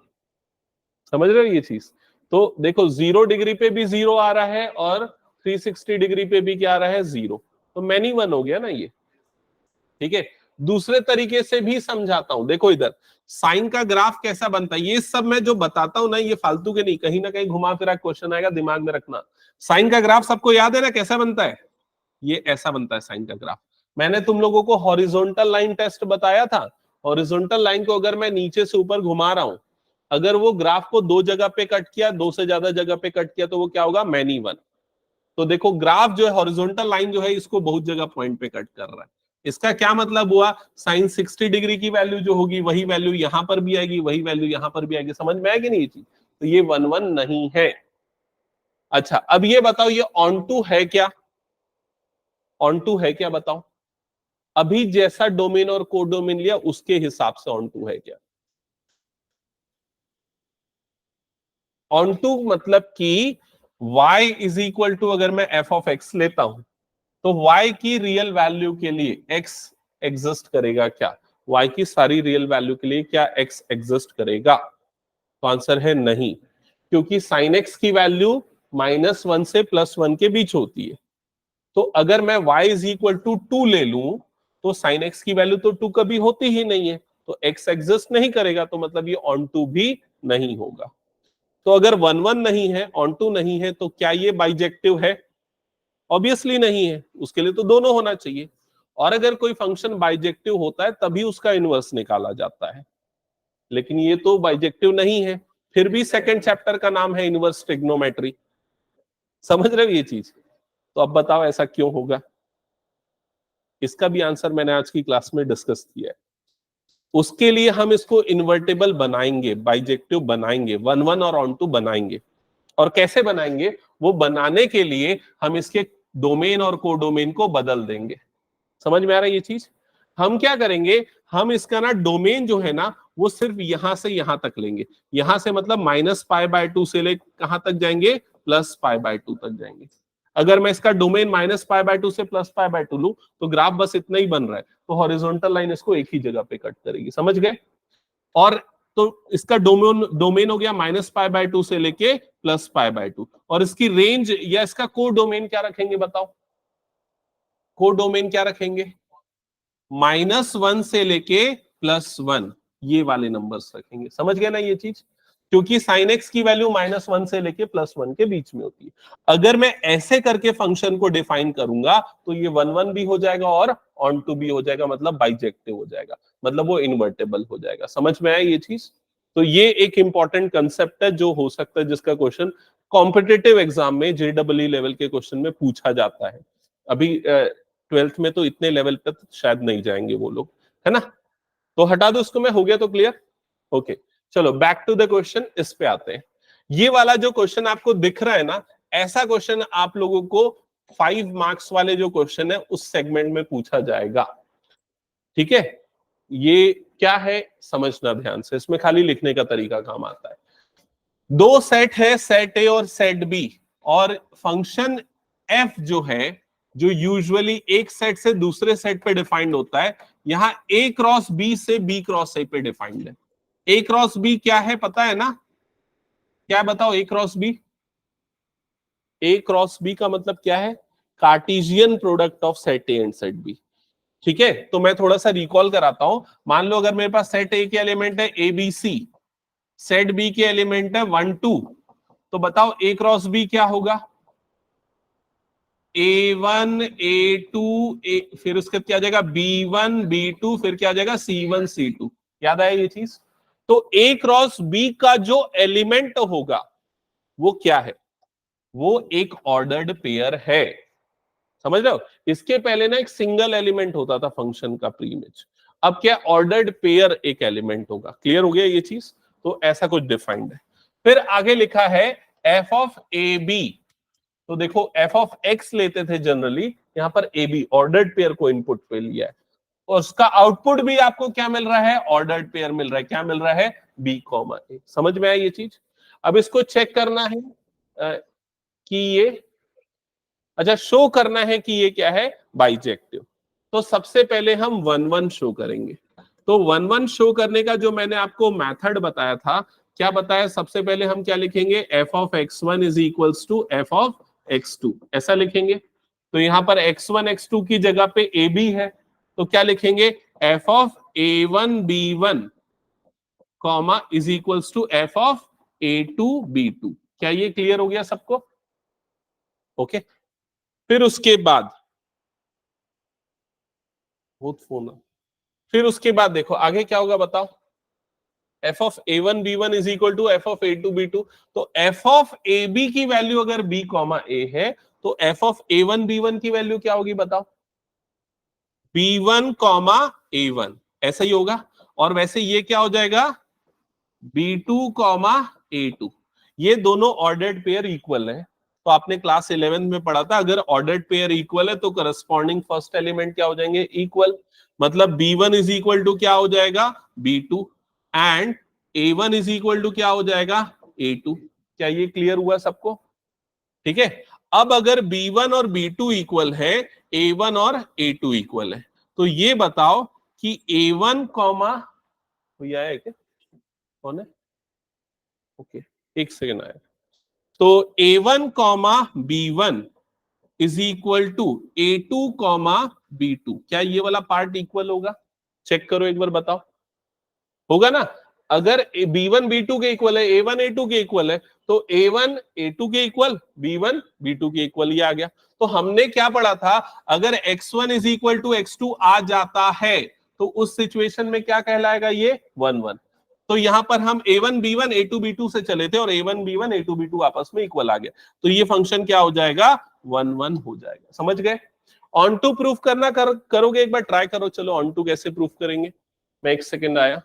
समझ रहे हो ये चीज? तो देखो 0 डिग्री पे भी 0 आ रहा है, और 360 डिग्री पे भी क्या आ रहा है? 0। तो मैनी वन हो गया ना ये। ठीक है, दूसरे तरीके से भी समझाता हूं, देखो इधर साइन का ग्राफ कैसा बनता है, ये सब मैं जो बताता हूं ना, ये फालतू के नहीं, कहीं ना कहीं घुमा फिरा क्वेश्चन आएगा, दिमाग में रखना। साइन का ग्राफ सबको याद है ना कैसा बनता है? ये ऐसा बनता है साइन का ग्राफ। मैंने तुम लोगों को हॉरिजॉन्टल लाइन टेस्ट बताया था। हॉरिजॉन्टल लाइन को अगर मैं नीचे से ऊपर घुमा रहा हूं, अगर वो ग्राफ को दो जगह पे कट किया, दो से ज्यादा जगह पे कट किया, तो वो क्या होगा? Many one. तो देखो ग्राफ जो है, हॉरिजॉन्टल लाइन जो है, इसको बहुत जगह पॉइंट पे कट कर रहा है। इसका क्या मतलब हुआ? साइन 60 डिग्री की वैल्यू जो होगी, वही वैल्यू यहां पर भी आएगी, वही वैल्यू यहां पर भी आएगी। समझ में आएगी नहीं ये चीज? तो ये 1 1 नहीं है। अच्छा, अब ये बताओ, ये ऑन टू है क्या? ऑन टू है क्या बताओ? अभी जैसा डोमेन और कोडोमेन लिया, उसके हिसाब से ऑन टू है क्या? ऑन टू मतलब कि y इज इक्वल टू, अगर मैं f ऑफ x लेता हूं, तो y की रियल वैल्यू के लिए x एग्जिस्ट करेगा क्या? y की सारी रियल वैल्यू के लिए क्या x एग्जिस्ट करेगा? तो आंसर है नहीं, क्योंकि साइन x की वैल्यू -1 से +1 के बीच होती है। तो अगर मैं y इज इक्वल टू 2 ले लूं, तो साइन x की वैल्यू तो 2 कभी होती ही नहीं है, तो x एग्जिस्ट नहीं करेगा, तो मतलब ये ऑन टू भी नहीं होगा। तो अगर 1 1 नहीं है, ऑन टू नहीं है, तो क्या ये बाइजेक्टिव है? ऑब्वियसली नहीं है, उसके लिए तो दोनों होना चाहिए। और अगर कोई फंक्शन बाइजेक्टिव होता है, तभी उसका इनवर्स निकाला जाता है, लेकिन ये तो बाइजेक्टिव नहीं है। फिर भी सेकंड चैप्टर का नाम है इनवर्स ट्रिग्नोमेट्री। समझ रहे हो ये चीज? तो अब बताओ ऐसा क्यों होगा? इसका भी आंसर मैंने आज की क्लास में डिस्कस किया है। उसके लिए हम इसको इन्वर्टेबल बनाएंगे, बाइजेक्टिव बनाएंगे, 1 1 और ऑन टू बनाएंगे। और कैसे बनाएंगे? वो बनाने के लिए हम इसके डोमेन और कोडोमेन को बदल देंगे। समझ में आ रहा है ये चीज? हम क्या करेंगे, हम इसका ना डोमेन जो है ना, वो सिर्फ यहां से यहां तक लेंगे। यहां से मतलब -π/2 से ले कहां तक जाएंगे? +π/2 तक जाएंगे। अगर मैं इसका डोमेन -π/2 से +π/2 लूं, तो ग्राफ बस इतना ही बन रहा है, तो हॉरिजॉन्टल लाइन इसको एक ही जगह पे कट करेगी। समझ गए? और तो इसका डोमेन डोमेन हो गया -π/2 से लेके +π/2, और इसकी रेंज या इसका को डोमेन क्या रखेंगे बताओ? को डोमेन क्या रखेंगे? -1 से लेके +1, ये वाले नंबर्स रखेंगे। समझ गए ना ये चीज? क्योंकि साइन एक्स की वैल्यू -1 से लेके +1 के बीच में होती है। अगर मैं ऐसे करके फंक्शन को डिफाइन करूंगा, तो ये 1 1 भी हो जाएगा और ऑन टू भी हो जाएगा, मतलब बाइजेक्टिव हो जाएगा, मतलब वो इन्वर्टेबल हो जाएगा। समझ में आया ये चीज? तो ये एक इंपॉर्टेंट कंसेप्ट है, जो हो सकता है जिसका क्वेश्चन कॉम्पिटिटिव एग्जाम में JEE लेवल के क्वेश्चन में पूछा जाता है। अभी 12th में तो इतने लेवल तक शायद नहीं जाएंगे वो लोग, है ना? तो हटा दो इसको, मैं हो गया तो क्लियर? ओके, चलो बैक टू द क्वेश्चन, इस पे आते हैं। ये वाला जो क्वेश्चन आपको दिख रहा है ना, ऐसा क्वेश्चन आप लोगों को 5 मार्क्स वाले जो क्वेश्चन है उस सेगमेंट में पूछा जाएगा। ठीक है, ये क्या है समझना ध्यान से, इसमें खाली लिखने का तरीका काम आता है। दो सेट है, सेट ए और सेट बी, और फंक्शन एफ जो है जो यूजुअली एक सेट से दूसरे सेट पे डिफाइंड होता है, यहां ए क्रॉस बी से बी क्रॉस ए पे डिफाइंड है। ए क्रॉस बी क्या है पता है ना? क्या बताओ A cross B? A cross B का मतलब क्या है? Cartesian product of set A and set B. ठीक है, तो मैं थोड़ा सा रिकॉल कराता हूं। मान लो अगर मेरे पास सेट ए के एलिमेंट है a b c, set B के एलिमेंट है 1 2, तो बताओ ए क्रॉस बी क्या होगा? A1 A2 ए, फिर उसके क्या आ जाएगा? B1 B2, फिर क्या आ जाएगा? C1 C2। याद आया ये चीज? तो A क्रॉस B का जो एलिमेंट होगा वो क्या है? वो एक ऑर्डर्ड पेयर है। समझ रहे हो? इसके पहले ना एक सिंगल एलिमेंट होता था फंक्शन का प्री इमेज, अब क्या ऑर्डर्ड पेयर एक एलिमेंट होगा। क्लियर हो गया ये चीज? तो ऐसा कुछ डिफाइंड है। फिर आगे लिखा है एफ ऑफ ए बी। तो देखो एफ ऑफ एक्स लेते थे जनरली, यहां पर ए बी ऑर्डर्ड पेयर को इनपुट पे लिया है, और उसका आउटपुट भी आपको क्या मिल रहा है? ऑर्डर्ड पेयर मिल रहा है। क्या मिल रहा है? बी कॉमा ए। समझ में आया ये चीज? अब इसको चेक करना है कि ये, अच्छा शो करना है कि ये क्या है? बाइजेक्टिव। तो सबसे पहले हम 1 1 शो करेंगे। तो 1 1 शो करने का जो मैंने आपको मेथड बताया था, क्या बताया? सबसे पहले हम क्या लिखेंगे? F of x1 is equals to f of x2, ऐसा लिखेंगे। तो यहां पर x1 x2 की जगह पे ए बी है, तो क्या लिखेंगे? F of a1 b1 comma is equals to f of a2 b2। क्या ये क्लियर हो गया सबको? ओके। फिर उसके बाद बहुत फोन है। फिर उसके बाद देखो आगे क्या होगा बताओ? F of a one b one is equal to f of a to b two. तो एफ ऑफ ए बी की वैल्यू अगर बी कॉमा ए है, तो f of a one b one की वैल्यू क्या होगी बताओ? B one comma a one, ऐसा ही होगा। और वैसे ये क्या हो जाएगा? B two comma a two. ये दोनों ऑर्डर्ड पेयर इक्वल है। तो आपने क्लास 11 में पढ़ा था, अगर ऑर्डर्ड पेयर इक्वल है तो करस्पॉन्डिंग फर्स्ट एलिमेंट क्या हो जाएंगे? इक्वल। मतलब b one is equal to क्या हो जाएगा? B two. And a one is equal to क्या हो जाएगा? A two. क्या ये क्लियर हुआ सबको? ठीक है। अब अगर बी वन और बी टू इक्वल है, ए वन और ए टू इक्वल है, तो ये बताओ कि ए वन कॉमा, कोई आया है क्या? कौन है? ओके, एक सेकेंड आया। तो a one comma b one is equal to a two comma b two. क्या ये वाला पार्ट इक्वल होगा? चेक करो एक बार, बताओ। होगा ना? अगर बी वन बी टू के इक्वल है, ए वन ए टू के इक्वल है, तो ए वन ए टू के equal, b one b two के इक्वल, ये आ गया। तो हमने क्या पढ़ा था? अगर x one is equal to x two आ जाता है, तो उस सिचुएशन में क्या कहलाएगा? ये 1 1। तो यहां पर हम a one b one a to b two से चले थे, और a one b one a to b two आपस में इक्वल आ गया, तो ये फंक्शन क्या हो जाएगा? 1 1 हो जाएगा। समझ गए? ऑन टू प्रूफ करना करोगे? एक बार ट्राई करो। चलो ऑन टू कैसे प्रूफ करेंगे? मैं एक सेकेंड आया।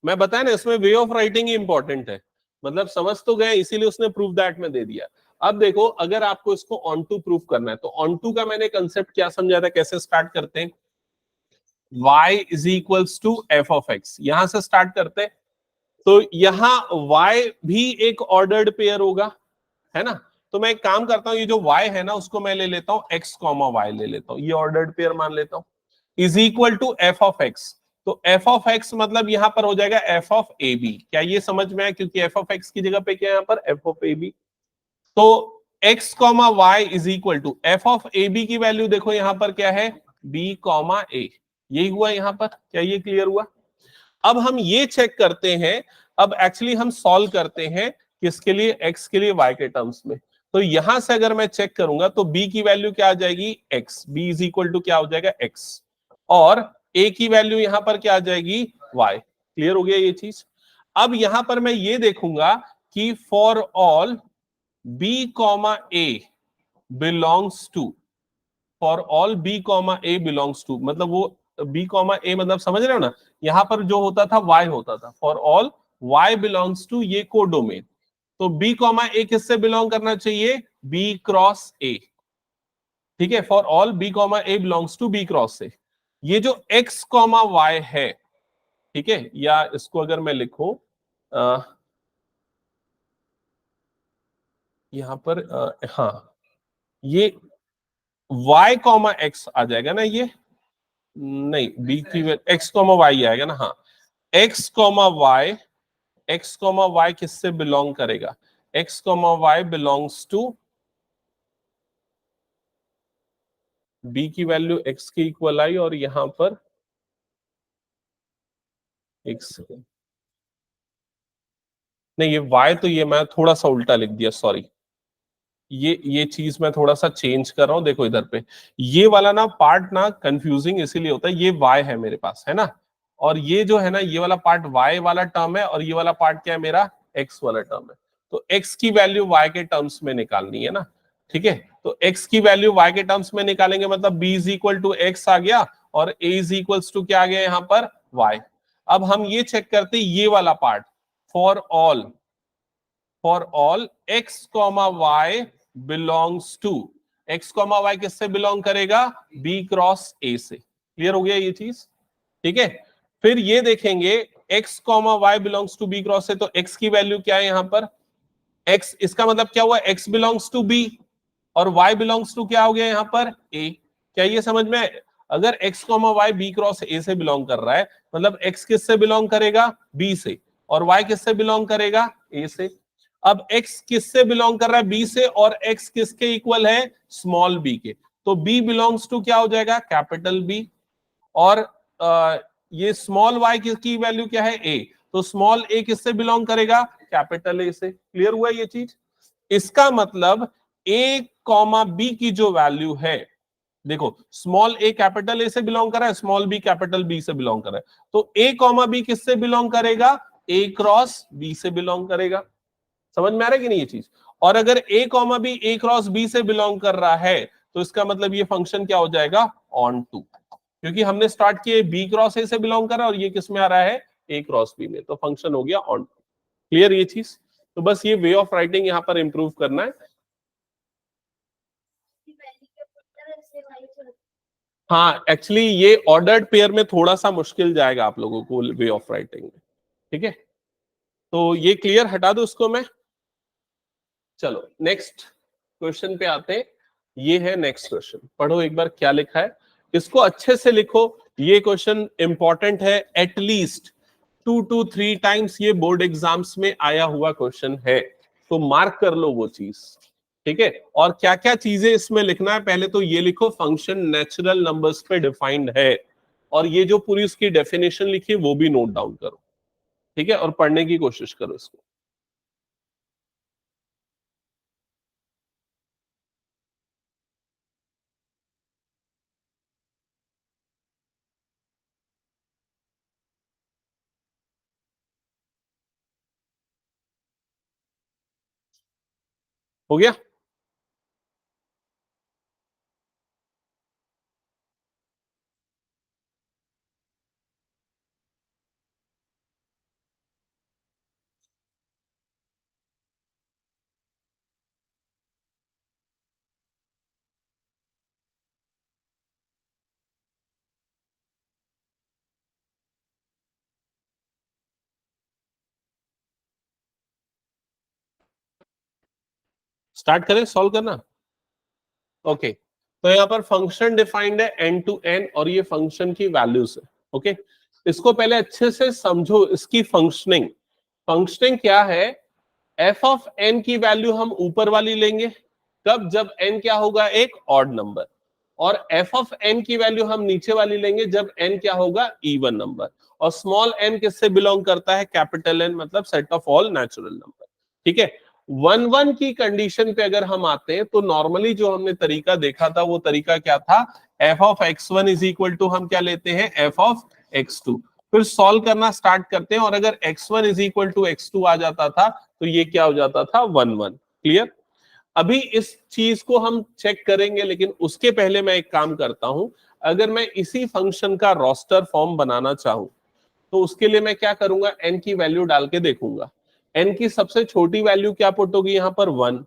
मैं बताया ना, इसमें way of writing he important है, मतलब समझ तो गए, इसीलिए उसने प्रूफ दैट में दे दिया। अब देखो, अगर आपको इसको ऑन टू प्रूफ करना है तो ऑन टू का मैंने कंसेप्ट क्या समझा था, कैसे स्टार्ट करते हैं, y is equals to f of x, यहां से स्टार्ट करते हैं। तो यहां y भी एक ऑर्डर्ड पेयर होगा, है ना। तो मैं एक काम करता हूं, ये जो y है ना उसको मैं ले लेता हूं x कॉमा y ले लेता हूं, ये ऑर्डर्ड पेयर मान लेता हूं, is equal to f of x. तो एफ ऑफ एक्स मतलब यहां पर हो जाएगा एफ ऑफ ए बी, क्या ये समझ में आया, क्योंकि एफ ऑफ एक्स की जगह पे क्या है यहाँ पर एफ ऑफ ए बी। तो x comma y is equal to f of a b की वैल्यू देखो यहां पर क्या है, b कॉमा ए, यही हुआ यहां पर, क्या ये क्लियर हुआ। अब हम ये चेक करते हैं, अब एक्चुअली हम सॉल्व करते हैं किसके लिए, x के लिए y के टर्म्स में। तो यहां से अगर मैं चेक करूंगा तो b की वैल्यू क्या आ जाएगी, x, b is equal to क्या हो जाएगा x, और a की वैल्यू यहां पर क्या आ जाएगी y। क्लियर हो गया ये चीज। अब यहां पर मैं ये देखूंगा कि for all b comma a belongs to, for all b comma a belongs to, मतलब वो बी कॉमा ए मतलब समझ रहे हो ना, यहां पर जो होता था वाई होता था, for all y belongs to ये कोडोमेन। तो बी कॉमा ए किससे बिलोंग करना चाहिए, बी क्रॉस ए, ठीक है, for all b comma a belongs to B cross से। ये जो एक्स कॉमा वाई है, ठीक है, या इसको अगर मैं लिखूं यहां पर हाँ, ये y कॉमा एक्स आ जाएगा ना, ये नहीं, बी की एक्स कॉमा वाई आएगा ना, हाँ, x comma y, x comma y किससे बिलोंग करेगा, x comma y belongs to, b की वैल्यू एक्स के इक्वल आई, और यहां पर एक्स, नहीं ये वाई तो ये मैं थोड़ा सा उल्टा लिख दिया, सॉरी, ये चीज मैं थोड़ा सा चेंज कर रहा हूं, देखो इधर पे ये वाला ना पार्ट ना कंफ्यूजिंग इसीलिए होता है, ये y है मेरे पास, है ना, और ये जो है ना ये वाला पार्ट y वाला टर्म है, और ये वाला पार्ट क्या है मेरा x वाला टर्म है। तो x की वैल्यू y के टर्म्स में निकालनी है ना, ठीक है, तो x की वैल्यू y के टर्म्स में निकालेंगे, मतलब b is equal to x आ गया, और a इज इक्वल्स टू क्या आ गया यहाँ पर y। अब हम ये चेक करते ये वाला part, for all x comma y belongs to, x comma y किससे बिलोंग करेगा, बी क्रॉस ए से। क्लियर हो गया ये चीज, ठीक है। फिर ये देखेंगे x comma y belongs to B cross से, तो एक्स की वैल्यू क्या है यहां पर, एक्स, इसका मतलब क्या हुआ, एक्स बिलोंग्स टू बी, और वाई बिलोंग्स टू क्या हो गया यहां पर ए। क्या ये समझ में, अगर x comma y B cross A से बिलोंग कर रहा है, मतलब एक्स किससे बिलोंग करेगा, बी से, और वाई किससे बिलोंग करेगा, ए से। अब x किससे बिलोंग कर रहा है, b से, और x किसके इक्वल है, स्मॉल b के, तो b बिलोंग्स टू क्या हो जाएगा, कैपिटल B, और ये स्मॉल y की वैल्यू क्या है, a, तो स्मॉल a किससे बिलोंग करेगा, कैपिटल A से। क्लियर हुआ ये चीज। इसका मतलब a कॉमा बी की जो वैल्यू है, देखो स्मॉल a कैपिटल A से बिलोंग कर रहा है, स्मॉल b कैपिटल B से बिलोंग कर रहा है, तो a कॉमा बी किससे बिलोंग करेगा, a क्रॉस b से बिलोंग करेगा। समझ में आ रहा है कि नहीं ये चीज। और अगर a comma b a cross b से बिलोंग कर रहा है, तो इसका मतलब ये फंक्शन क्या हो जाएगा, ऑन टू, क्योंकि हमने स्टार्ट किए बी क्रॉस ए से बिलोंग कर रहा है, और ये किस में आ रहा है, ए क्रॉस बी में, तो फंक्शन हो गया ऑन टू। क्लियर ये चीज। तो बस ये वे ऑफ राइटिंग यहाँ पर इंप्रूव करना है। हाँ एक्चुअली ये ऑर्डर्ड पेयर में थोड़ा सा मुश्किल जाएगा आप लोगों को वे ऑफ राइटिंग में, ठीक है। तो ये क्लियर, हटा दो उसको मैं। चलो नेक्स्ट क्वेश्चन पे आते हैं। ये है नेक्स्ट क्वेश्चन, पढ़ो एक बार क्या लिखा है, इसको अच्छे से लिखो। ये क्वेश्चन इंपॉर्टेंट है, एटलीस्ट 2 to 3 टाइम्स ये बोर्ड एग्जाम्स में आया हुआ क्वेश्चन है, तो मार्क कर लो वो चीज, ठीक है। और क्या क्या चीजें इसमें लिखना है, पहले तो ये लिखो, फंक्शन नेचुरल नंबर्स पे डिफाइंड है, और ये जो पूरी उसकी डेफिनेशन लिखी वो भी नोट डाउन करो, ठीक है, और पढ़ने की कोशिश करो इसको। हो गया। स्टार्ट करें सॉल्व करना। ओके तो यहाँ पर फंक्शन डिफाइंड है n to n और ये फंक्शन की वैल्यूज है। ओके इसको पहले अच्छे से समझो, इसकी फंक्शनिंग। फंक्शनिंग क्या है, f ऑफ n की वैल्यू हम ऊपर वाली लेंगे कब, जब n क्या होगा, एक ऑड नंबर, और f ऑफ n की वैल्यू हम नीचे वाली लेंगे जब n क्या होगा, इवन नंबर। और स्मॉल n किससे बिलोंग करता है, कैपिटल N, मतलब set of all natural number. ठीक है, 1 1 की कंडीशन पे अगर हम आते हैं तो नॉर्मली जो हमने तरीका देखा था वो तरीका क्या था, f of x1 is equal to हम क्या लेते हैं, f ऑफ x2, फिर सॉल्व करना स्टार्ट करते हैं और अगर x1 is equal to x2 आ जाता था तो ये क्या हो जाता था, 1 1। क्लियर। अभी इस चीज को हम चेक करेंगे, लेकिन उसके पहले मैं एक काम करता हूं। अगर मैं इसी फंक्शन का रोस्टर फॉर्म बनाना चाहूं तो उसके लिए मैं क्या करूंगा, n की वैल्यू डाल के देखूंगा। n की सबसे छोटी वैल्यू क्या पुट होगी, यहां पर 1।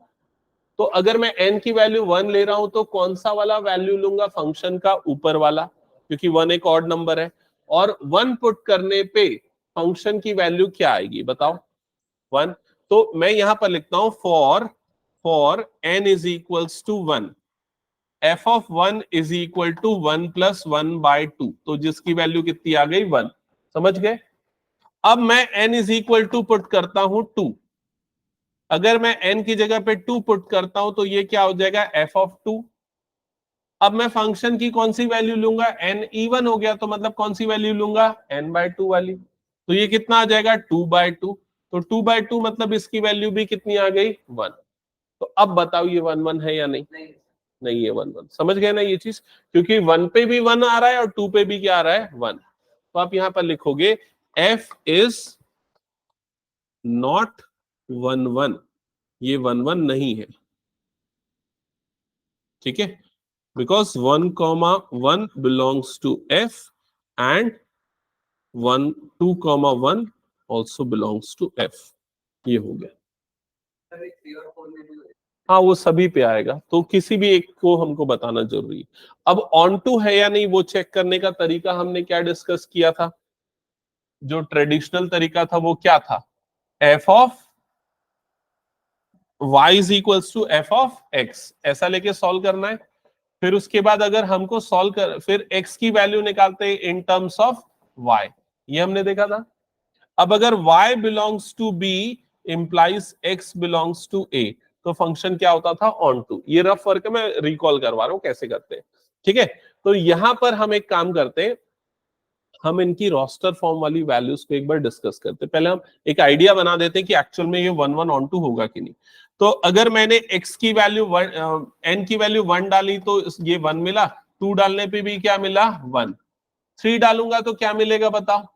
तो अगर मैं n की वैल्यू 1 ले रहा हूं तो कौन सा वाला वैल्यू लूंगा, फंक्शन का ऊपर वाला, क्योंकि 1 एक ऑड नंबर है। और 1 पुट करने पे फंक्शन की वैल्यू क्या आएगी बताओ, 1। तो मैं यहां पर लिखता हूं for n is equals to 1, f of 1 is equal to 1 plus 1/2, तो जिसकी वैल्यू कितनी आ गई, 1। समझ गए। अब मैं n is equal to put करता हूं 2। अगर मैं n की जगह पे 2 पुट करता हूं तो ये क्या हो जाएगा, f ऑफ 2। अब मैं फंक्शन की कौन सी वैल्यू लूंगा, n इवन हो गया तो मतलब कौन सी वैल्यू लूंगा, n/2 वाली। तो ये कितना आ जाएगा, 2/2। तो 2/2 मतलब इसकी वैल्यू भी कितनी आ गई, 1। तो अब बताओ ये 1 1 है या नहीं, नहीं है 1 1। समझ गए ना ये चीज, क्योंकि 1 पे भी 1 आ रहा है और 2 पे भी क्या आ रहा है, 1। तो आप यहां पर लिखोगे f इज नॉट 1 1, ये 1 1 नहीं है। ठीक है, because 1, belongs to f and 1 2, 1 also belongs to f। ये हो गया। हाँ वो सभी पे आएगा, तो किसी भी एक को हमको बताना जरूरी है। अब ऑन टू है या नहीं वो चेक करने का तरीका हमने क्या डिस्कस किया था, जो ट्रेडिशनल तरीका था वो क्या था, f of y is equals to f of x, ऐसा लेके सॉल्व करना है। फिर उसके बाद अगर हमको सॉल्व कर, फिर x की वैल्यू निकालते हैं इन टर्म्स ऑफ y, ये हमने देखा था। अब अगर y belongs to b implies x belongs to a, तो फंक्शन क्या होता था, ऑन टू। ये रफ वर्क है, मैं रिकॉल करवा रहा हूं कैसे करते हैं। ठीक है, तो यहां पर हम एक काम करते हैं, हम इनकी रोस्टर फॉर्म वाली वैल्यूज को एक बार डिस्कस करते हैं। पहले हम एक आइडिया बना देते हैं कि एक्चुअल में ये 1 1 ऑन टू होगा कि नहीं। तो अगर मैंने x की वैल्यू n की वैल्यू 1 डाली तो ये 1 मिला, 2 डालने पे भी क्या मिला, 1। 3 डालूंगा तो क्या मिलेगा बताओ,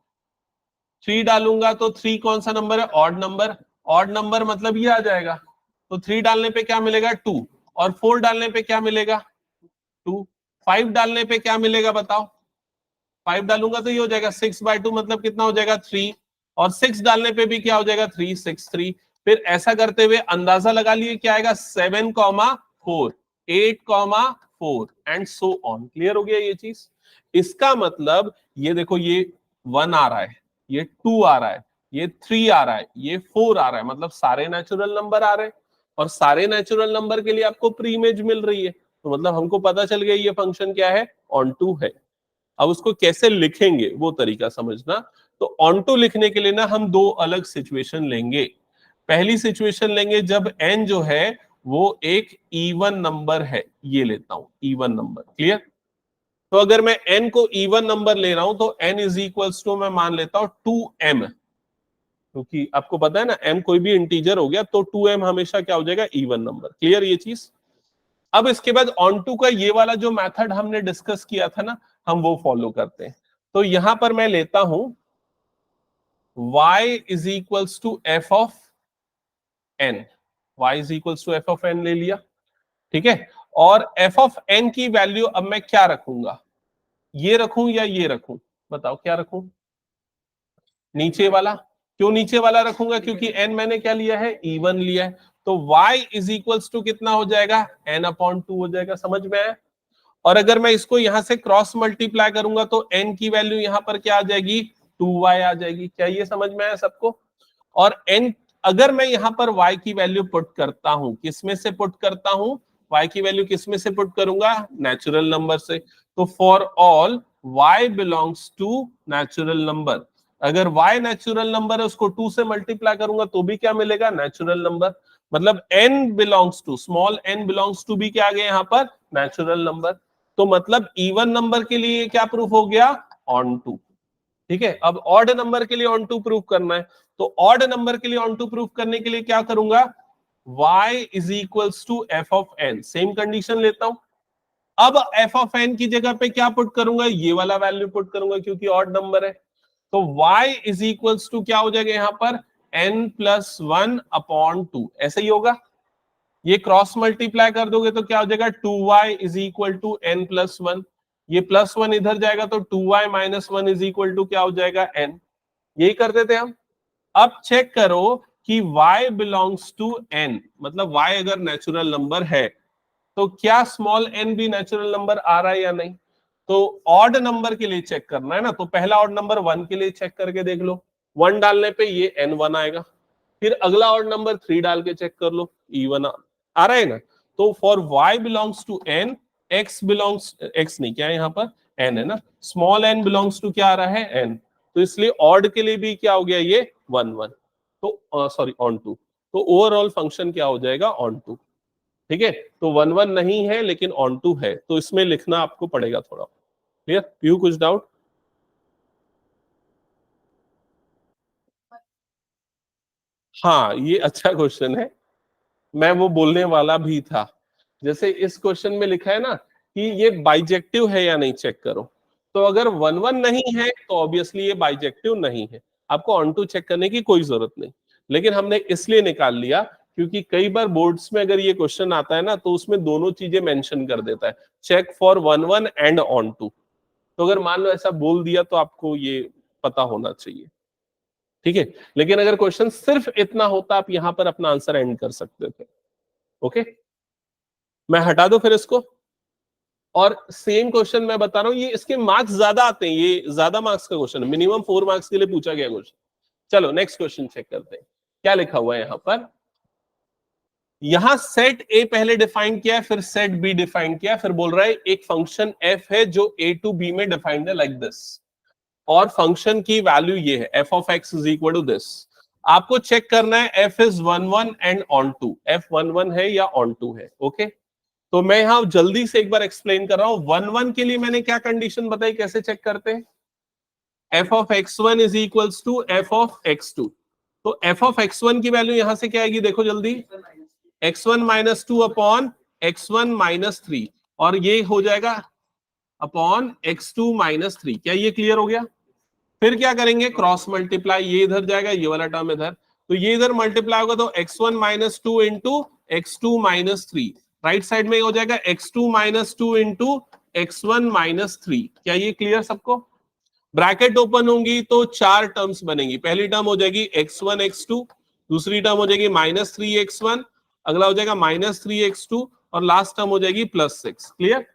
3 डालूंगा तो 3 कौन सा नंबर है, ऑड नंबर। ऑड नंबर मतलब ये आ जाएगा, तो 3 डालने पे क्या मिलेगा, 2। और 4 डालने पे क्या मिलेगा, 2। 5 डालने पे क्या मिलेगा बताओ, 5 डालूंगा तो ये हो जाएगा 6/2, मतलब कितना हो जाएगा, 3। और 6 डालने पे भी क्या हो जाएगा, 3 6 3। फिर ऐसा करते हुए अंदाजा लगा लिए क्या आएगा, 7,4, 8,4 एंड सो ऑन। क्लियर हो गया ये चीज। इसका मतलब ये देखो, ये 1 आ रहा है, ये 2 आ रहा है, ये 3 आ रहा है, ये 4 आ रहा है, मतलब सारे नेचुरल नंबर आ रहे हैं। और सारे नेचुरल नंबर के लिए आपको प्री इमेज मिल रही है, तो मतलब हमको पता चल गया ये फंक्शन क्या है, ऑन टू है। अब उसको कैसे लिखेंगे वो तरीका समझना। तो ऑन टू लिखने के लिए ना हम दो अलग सिचुएशन लेंगे। पहली सिचुएशन लेंगे जब n जो है वो एक इवन नंबर है, ये लेता हूं इवन नंबर। क्लियर। तो अगर मैं n को इवन नंबर ले रहा हूं तो n इज इक्वल्स टू मैं मान लेता हूं 2m, क्योंकि आपको पता है ना m कोई भी इंटीजर हो गया तो 2m हमेशा क्या हो जाएगा, इवन नंबर। क्लियर ये चीज। अब इसके बाद ऑन टू का ये वाला जो मेथड हमने डिस्कस किया था ना, हम वो फॉलो करते हैं। तो यहां पर मैं लेता हूं y is equals to f of n, y is equals to f of n ले लिया। ठीक है, और f ऑफ n की वैल्यू अब मैं क्या रखूंगा, ये रखूं या ये रखूं, बताओ क्या रखूं, नीचे वाला। क्यों नीचे वाला रखूंगा, क्योंकि n मैंने क्या लिया है, इवन लिया है। तो y इज इक्वल्स टू कितना हो जाएगा, n/2 हो जाएगा। समझ में आया। और अगर मैं इसको यहां से क्रॉस मल्टीप्लाई करूंगा तो n की वैल्यू यहां पर क्या आ जाएगी, 2y आ जाएगी। क्या ये समझ में आया सबको। और n अगर मैं यहां पर y की वैल्यू पुट करता हूं, किसमें से पुट करता हूं, y की वैल्यू किसमें से पुट करूंगा, नेचुरल नंबर से। तो for all y belongs to natural number, अगर y नेचुरल नंबर है उसको 2 से मल्टीप्लाई करूंगा तो भी क्या मिलेगा, नेचुरल नंबर। मतलब n belongs to, small n belongs to भी क्या आ गया यहाँ पर, नेचुरल नंबर। तो मतलब इवन नंबर के लिए क्या प्रूफ हो गया, ऑन टू। ठीक है, अब ऑड नंबर के लिए ऑन टू प्रूफ करना है, तो ऑड नंबर के लिए ऑन टू प्रूफ करने के लिए क्या करूंगा, y is equals to f of n, same condition लेता हूं। अब एफ ऑफ एन की जगह पे क्या पुट करूंगा, ये वाला वैल्यू पुट करूंगा क्योंकि ऑड नंबर है। तो y इज इक्वल्स टू क्या हो जाएगा यहां पर, n प्लस 1 अपॉन 2, ऐसे ही होगा। ये क्रॉस मल्टीप्लाई कर दोगे तो क्या हो जाएगा, 2y is equal to n plus 1, ये प्लस 1 इधर जाएगा तो 2y minus 1 is equal to क्या हो जाएगा, n। यही करते थे हम। अब चेक करो कि y बिलोंग्स टू n, मतलब y अगर नेचुरल नंबर है तो क्या स्मॉल n भी नेचुरल नंबर आ रहा है या नहीं। तो ऑड नंबर के लिए चेक करना है ना, तो पहला ऑड नंबर 1 के लिए चेक करके देख लो, 1 डालने पे ये n1 आएगा। फिर अगला ऑड नंबर 3 डाल के चेक कर लो, e1 आ रहा है ना। तो for y belongs to n, x belongs, x नहीं क्या है यहाँ पर, n है ना, स्मॉल n बिलोंग्स टू क्या आ रहा है, n। तो इसलिए ऑड के लिए भी क्या हो गया ये 1 1, तो सॉरी ऑन टू। तो ओवरऑल फंक्शन क्या हो जाएगा, ऑन टू। ठीक है, तो 1 1 नहीं है लेकिन ऑन टू है, तो इसमें लिखना आपको पड़ेगा थोड़ा। क्लियर, पीयू कुछ डाउट। हाँ ये अच्छा क्वेश्चन है, मैं वो बोलने वाला भी था। जैसे इस क्वेश्चन में लिखा है ना कि ये बाइजेक्टिव है या नहीं चेक करो, तो अगर 1 1 नहीं है तो ऑब्वियसली ये बाइजेक्टिव नहीं है, आपको ऑन टू चेक करने की कोई जरूरत नहीं। लेकिन हमने इसलिए निकाल लिया क्योंकि कई बार बोर्ड्स में अगर ये क्वेश्चन आता है ना तो उसमें दोनों चीजें मेंशन कर देता है, check for 1 1 and onto. तो अगर मान लो ऐसा बोल दिया तो आपको ये पता होना चाहिए। ठीक है, लेकिन अगर क्वेश्चन सिर्फ इतना होता आप यहां पर अपना आंसर एंड कर सकते थे। ओके, मैं हटा दो फिर इसको। और सेम क्वेश्चन मैं बता रहा हूं, ये इसके मार्क्स ज्यादा आते हैं, ये ज्यादा मार्क्स का क्वेश्चन है, मिनिमम 4 मार्क्स के लिए पूछा गया क्वेश्चन। चलो नेक्स्ट क्वेश्चन चेक करते हैं क्या लिखा हुआ है यहां पर। यहां सेट ए पहले डिफाइन किया है, फिर सेट बी डिफाइन किया है, फिर बोल रहा है एक फंक्शन एफ है जो ए टू बी में डिफाइंड है लाइक दिस, और फंक्शन की वैल्यू ये है f of x is equal to this. आपको चेक करना है f is 1 1 and onto, f 1 1 है या ऑन टू है। ओके, तो मैं यहां जल्दी से एक बार एक्सप्लेन कर रहा हूं। 1 1 के लिए मैंने क्या कंडीशन बताई, कैसे चेक करते हैं, f of x1 is equals to f of x2। तो एफ ऑफ x1 की वैल्यू यहां से क्या आएगी, देखो जल्दी, x1 minus 2 upon x1 minus 3, और ये हो जाएगा अपॉन x2 माइनस 3। क्या ये क्लियर हो गया। फिर क्या करेंगे, क्रॉस मल्टीप्लाई, ये इधर जाएगा, ये वाला टर्म इधर, तो ये इधर मल्टीप्लाई होगा तो x1 minus 2 into x2 minus 3, right side में हो जाएगा x2 minus 2 into x1 minus 3। क्या ये क्लियर सबको। ब्रैकेट ओपन होंगी तो 4 टर्म्स बनेंगी, पहली टर्म हो जाएगी x1 x2, दूसरी टर्म हो जाएगी माइनस 3x1, अगला हो जाएगा माइनस 3x2, और लास्ट टर्म हो जाएगी प्लस 6। क्लियर।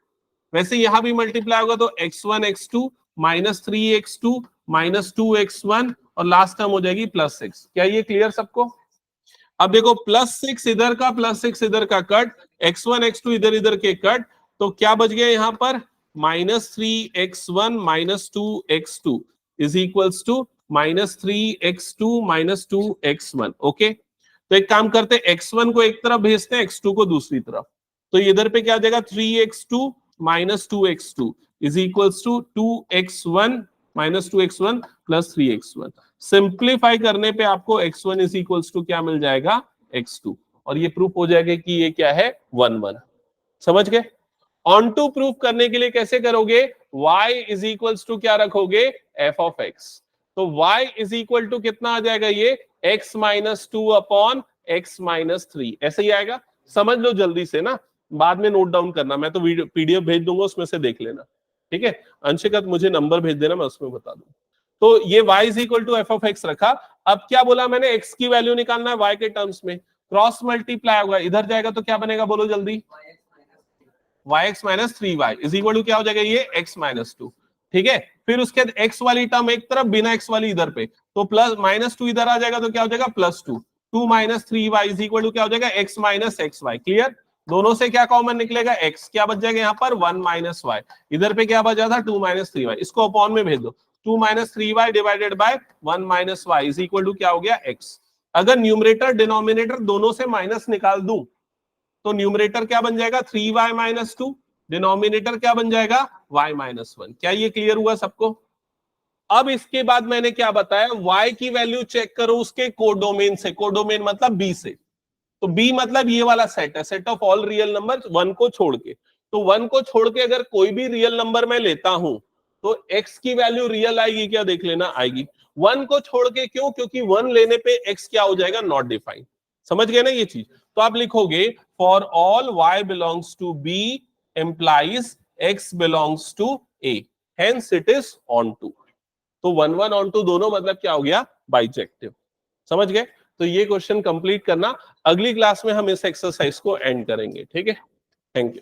वैसे यहां भी मल्टीप्लाई होगा तो x1 x2 minus 3x2 minus 2x1, और लास्ट टर्म हो जाएगी प्लस 6। क्या ये क्लियर सबको। अब देखो प्लस 6 इधर का, प्लस 6 इधर का कट, x1 x2 इधर इधर के कट, तो क्या बच गया यहां पर, minus 3x1 minus 2x2 is equals to minus 3x2 minus 2x1। Okay, तो एक काम करते हैं, x1 को एक तरफ भेजते हैं, x2 को दूसरी तरफ, तो इधर पे क्या आ जाएगा, 3x2 minus 2x2 is equals to 2x1 minus 2x1 plus 3x1। Simplify करने पे आपको x1 इज इक्वल्स टू क्या मिल जाएगा, x2, और ये प्रूफ हो जाएगा कि ये क्या है, 1 1। समझ गए। ऑन टू प्रूफ करने के लिए कैसे करोगे, y इज इक्वल्स टू क्या रखोगे, f ऑफ x। तो y इज इक्वल टू कितना आ जाएगा, ये x minus 2 upon x minus 3, ऐसे ही आएगा। समझ लो जल्दी से ना, बाद में नोट डाउन करना, मैं तो पीडीएफ भेज दूंगा, उसमें से देख लेना। ठीक है, अंशिकत मुझे नंबर भेज देना, मैं उसमें बता दूं। तो ये y is equal to f of x रखा। अब क्या बोला मैंने, x की वैल्यू निकालना है y के टर्म्स में, क्रॉस मल्टीप्लाई होगा, इधर जाएगा तो क्या बनेगा, बोलो जल्दी, yx minus 3y is equal to क्या हो जाएगा, ये x माइनस 2। ठीक है, फिर उसके बाद x वाली टर्म एक तरफ, बिना x वाली इधर पे, तो प्लस माइनस 2 इधर आ जाएगा तो क्या हो जाएगा, plus 2। 2 minus 3y is equal to क्या हो जाएगा x minus x y. Clear? दोनों से क्या कॉमन निकलेगा x, क्या बच जाएगा यहाँ पर 1 माइनस वाई, इधर पे क्या बचा था 2 माइनस 3y, इसको अपॉन में भेज दो 2 minus 3y divided by 1 minus y is equal to क्या हो गया x। अगर न्यूमरेटर डिनोमिनेटर दोनों से माइनस निकाल दूं तो न्यूमरेटर क्या बन जाएगा 3y माइनस 2, डिनोमिनेटर क्या बन जाएगा y माइनस 1। क्या ये क्लियर हुआ सबको? अब इसके बाद मैंने क्या बताया, y की वैल्यू चेक करो उसके कोडोमेन से, कोडोमेन मतलब b से। तो b मतलब ये वाला सेट है, set of all real number 1 को छोड़ के। तो 1 को छोड़ के अगर कोई भी रियल नंबर मैं लेता हूं तो x की वैल्यू रियल आएगी क्या, देख लेना, आएगी। 1 को छोड़ के क्यों? क्योंकि 1 लेने पे x क्या हो जाएगा, नॉट डिफाइंड। समझ गए ना ये चीज? तो आप लिखोगे for all y belongs to b implies x belongs to a, hence it is onto। तो 1 1 onto दोनों मतलब क्या हो गया, बाइजेक्टिव। समझ गए? तो ये क्वेश्चन कंप्लीट करना, अगली क्लास में हम इस एक्सरसाइज को एंड करेंगे। ठीक है, थैंक यू।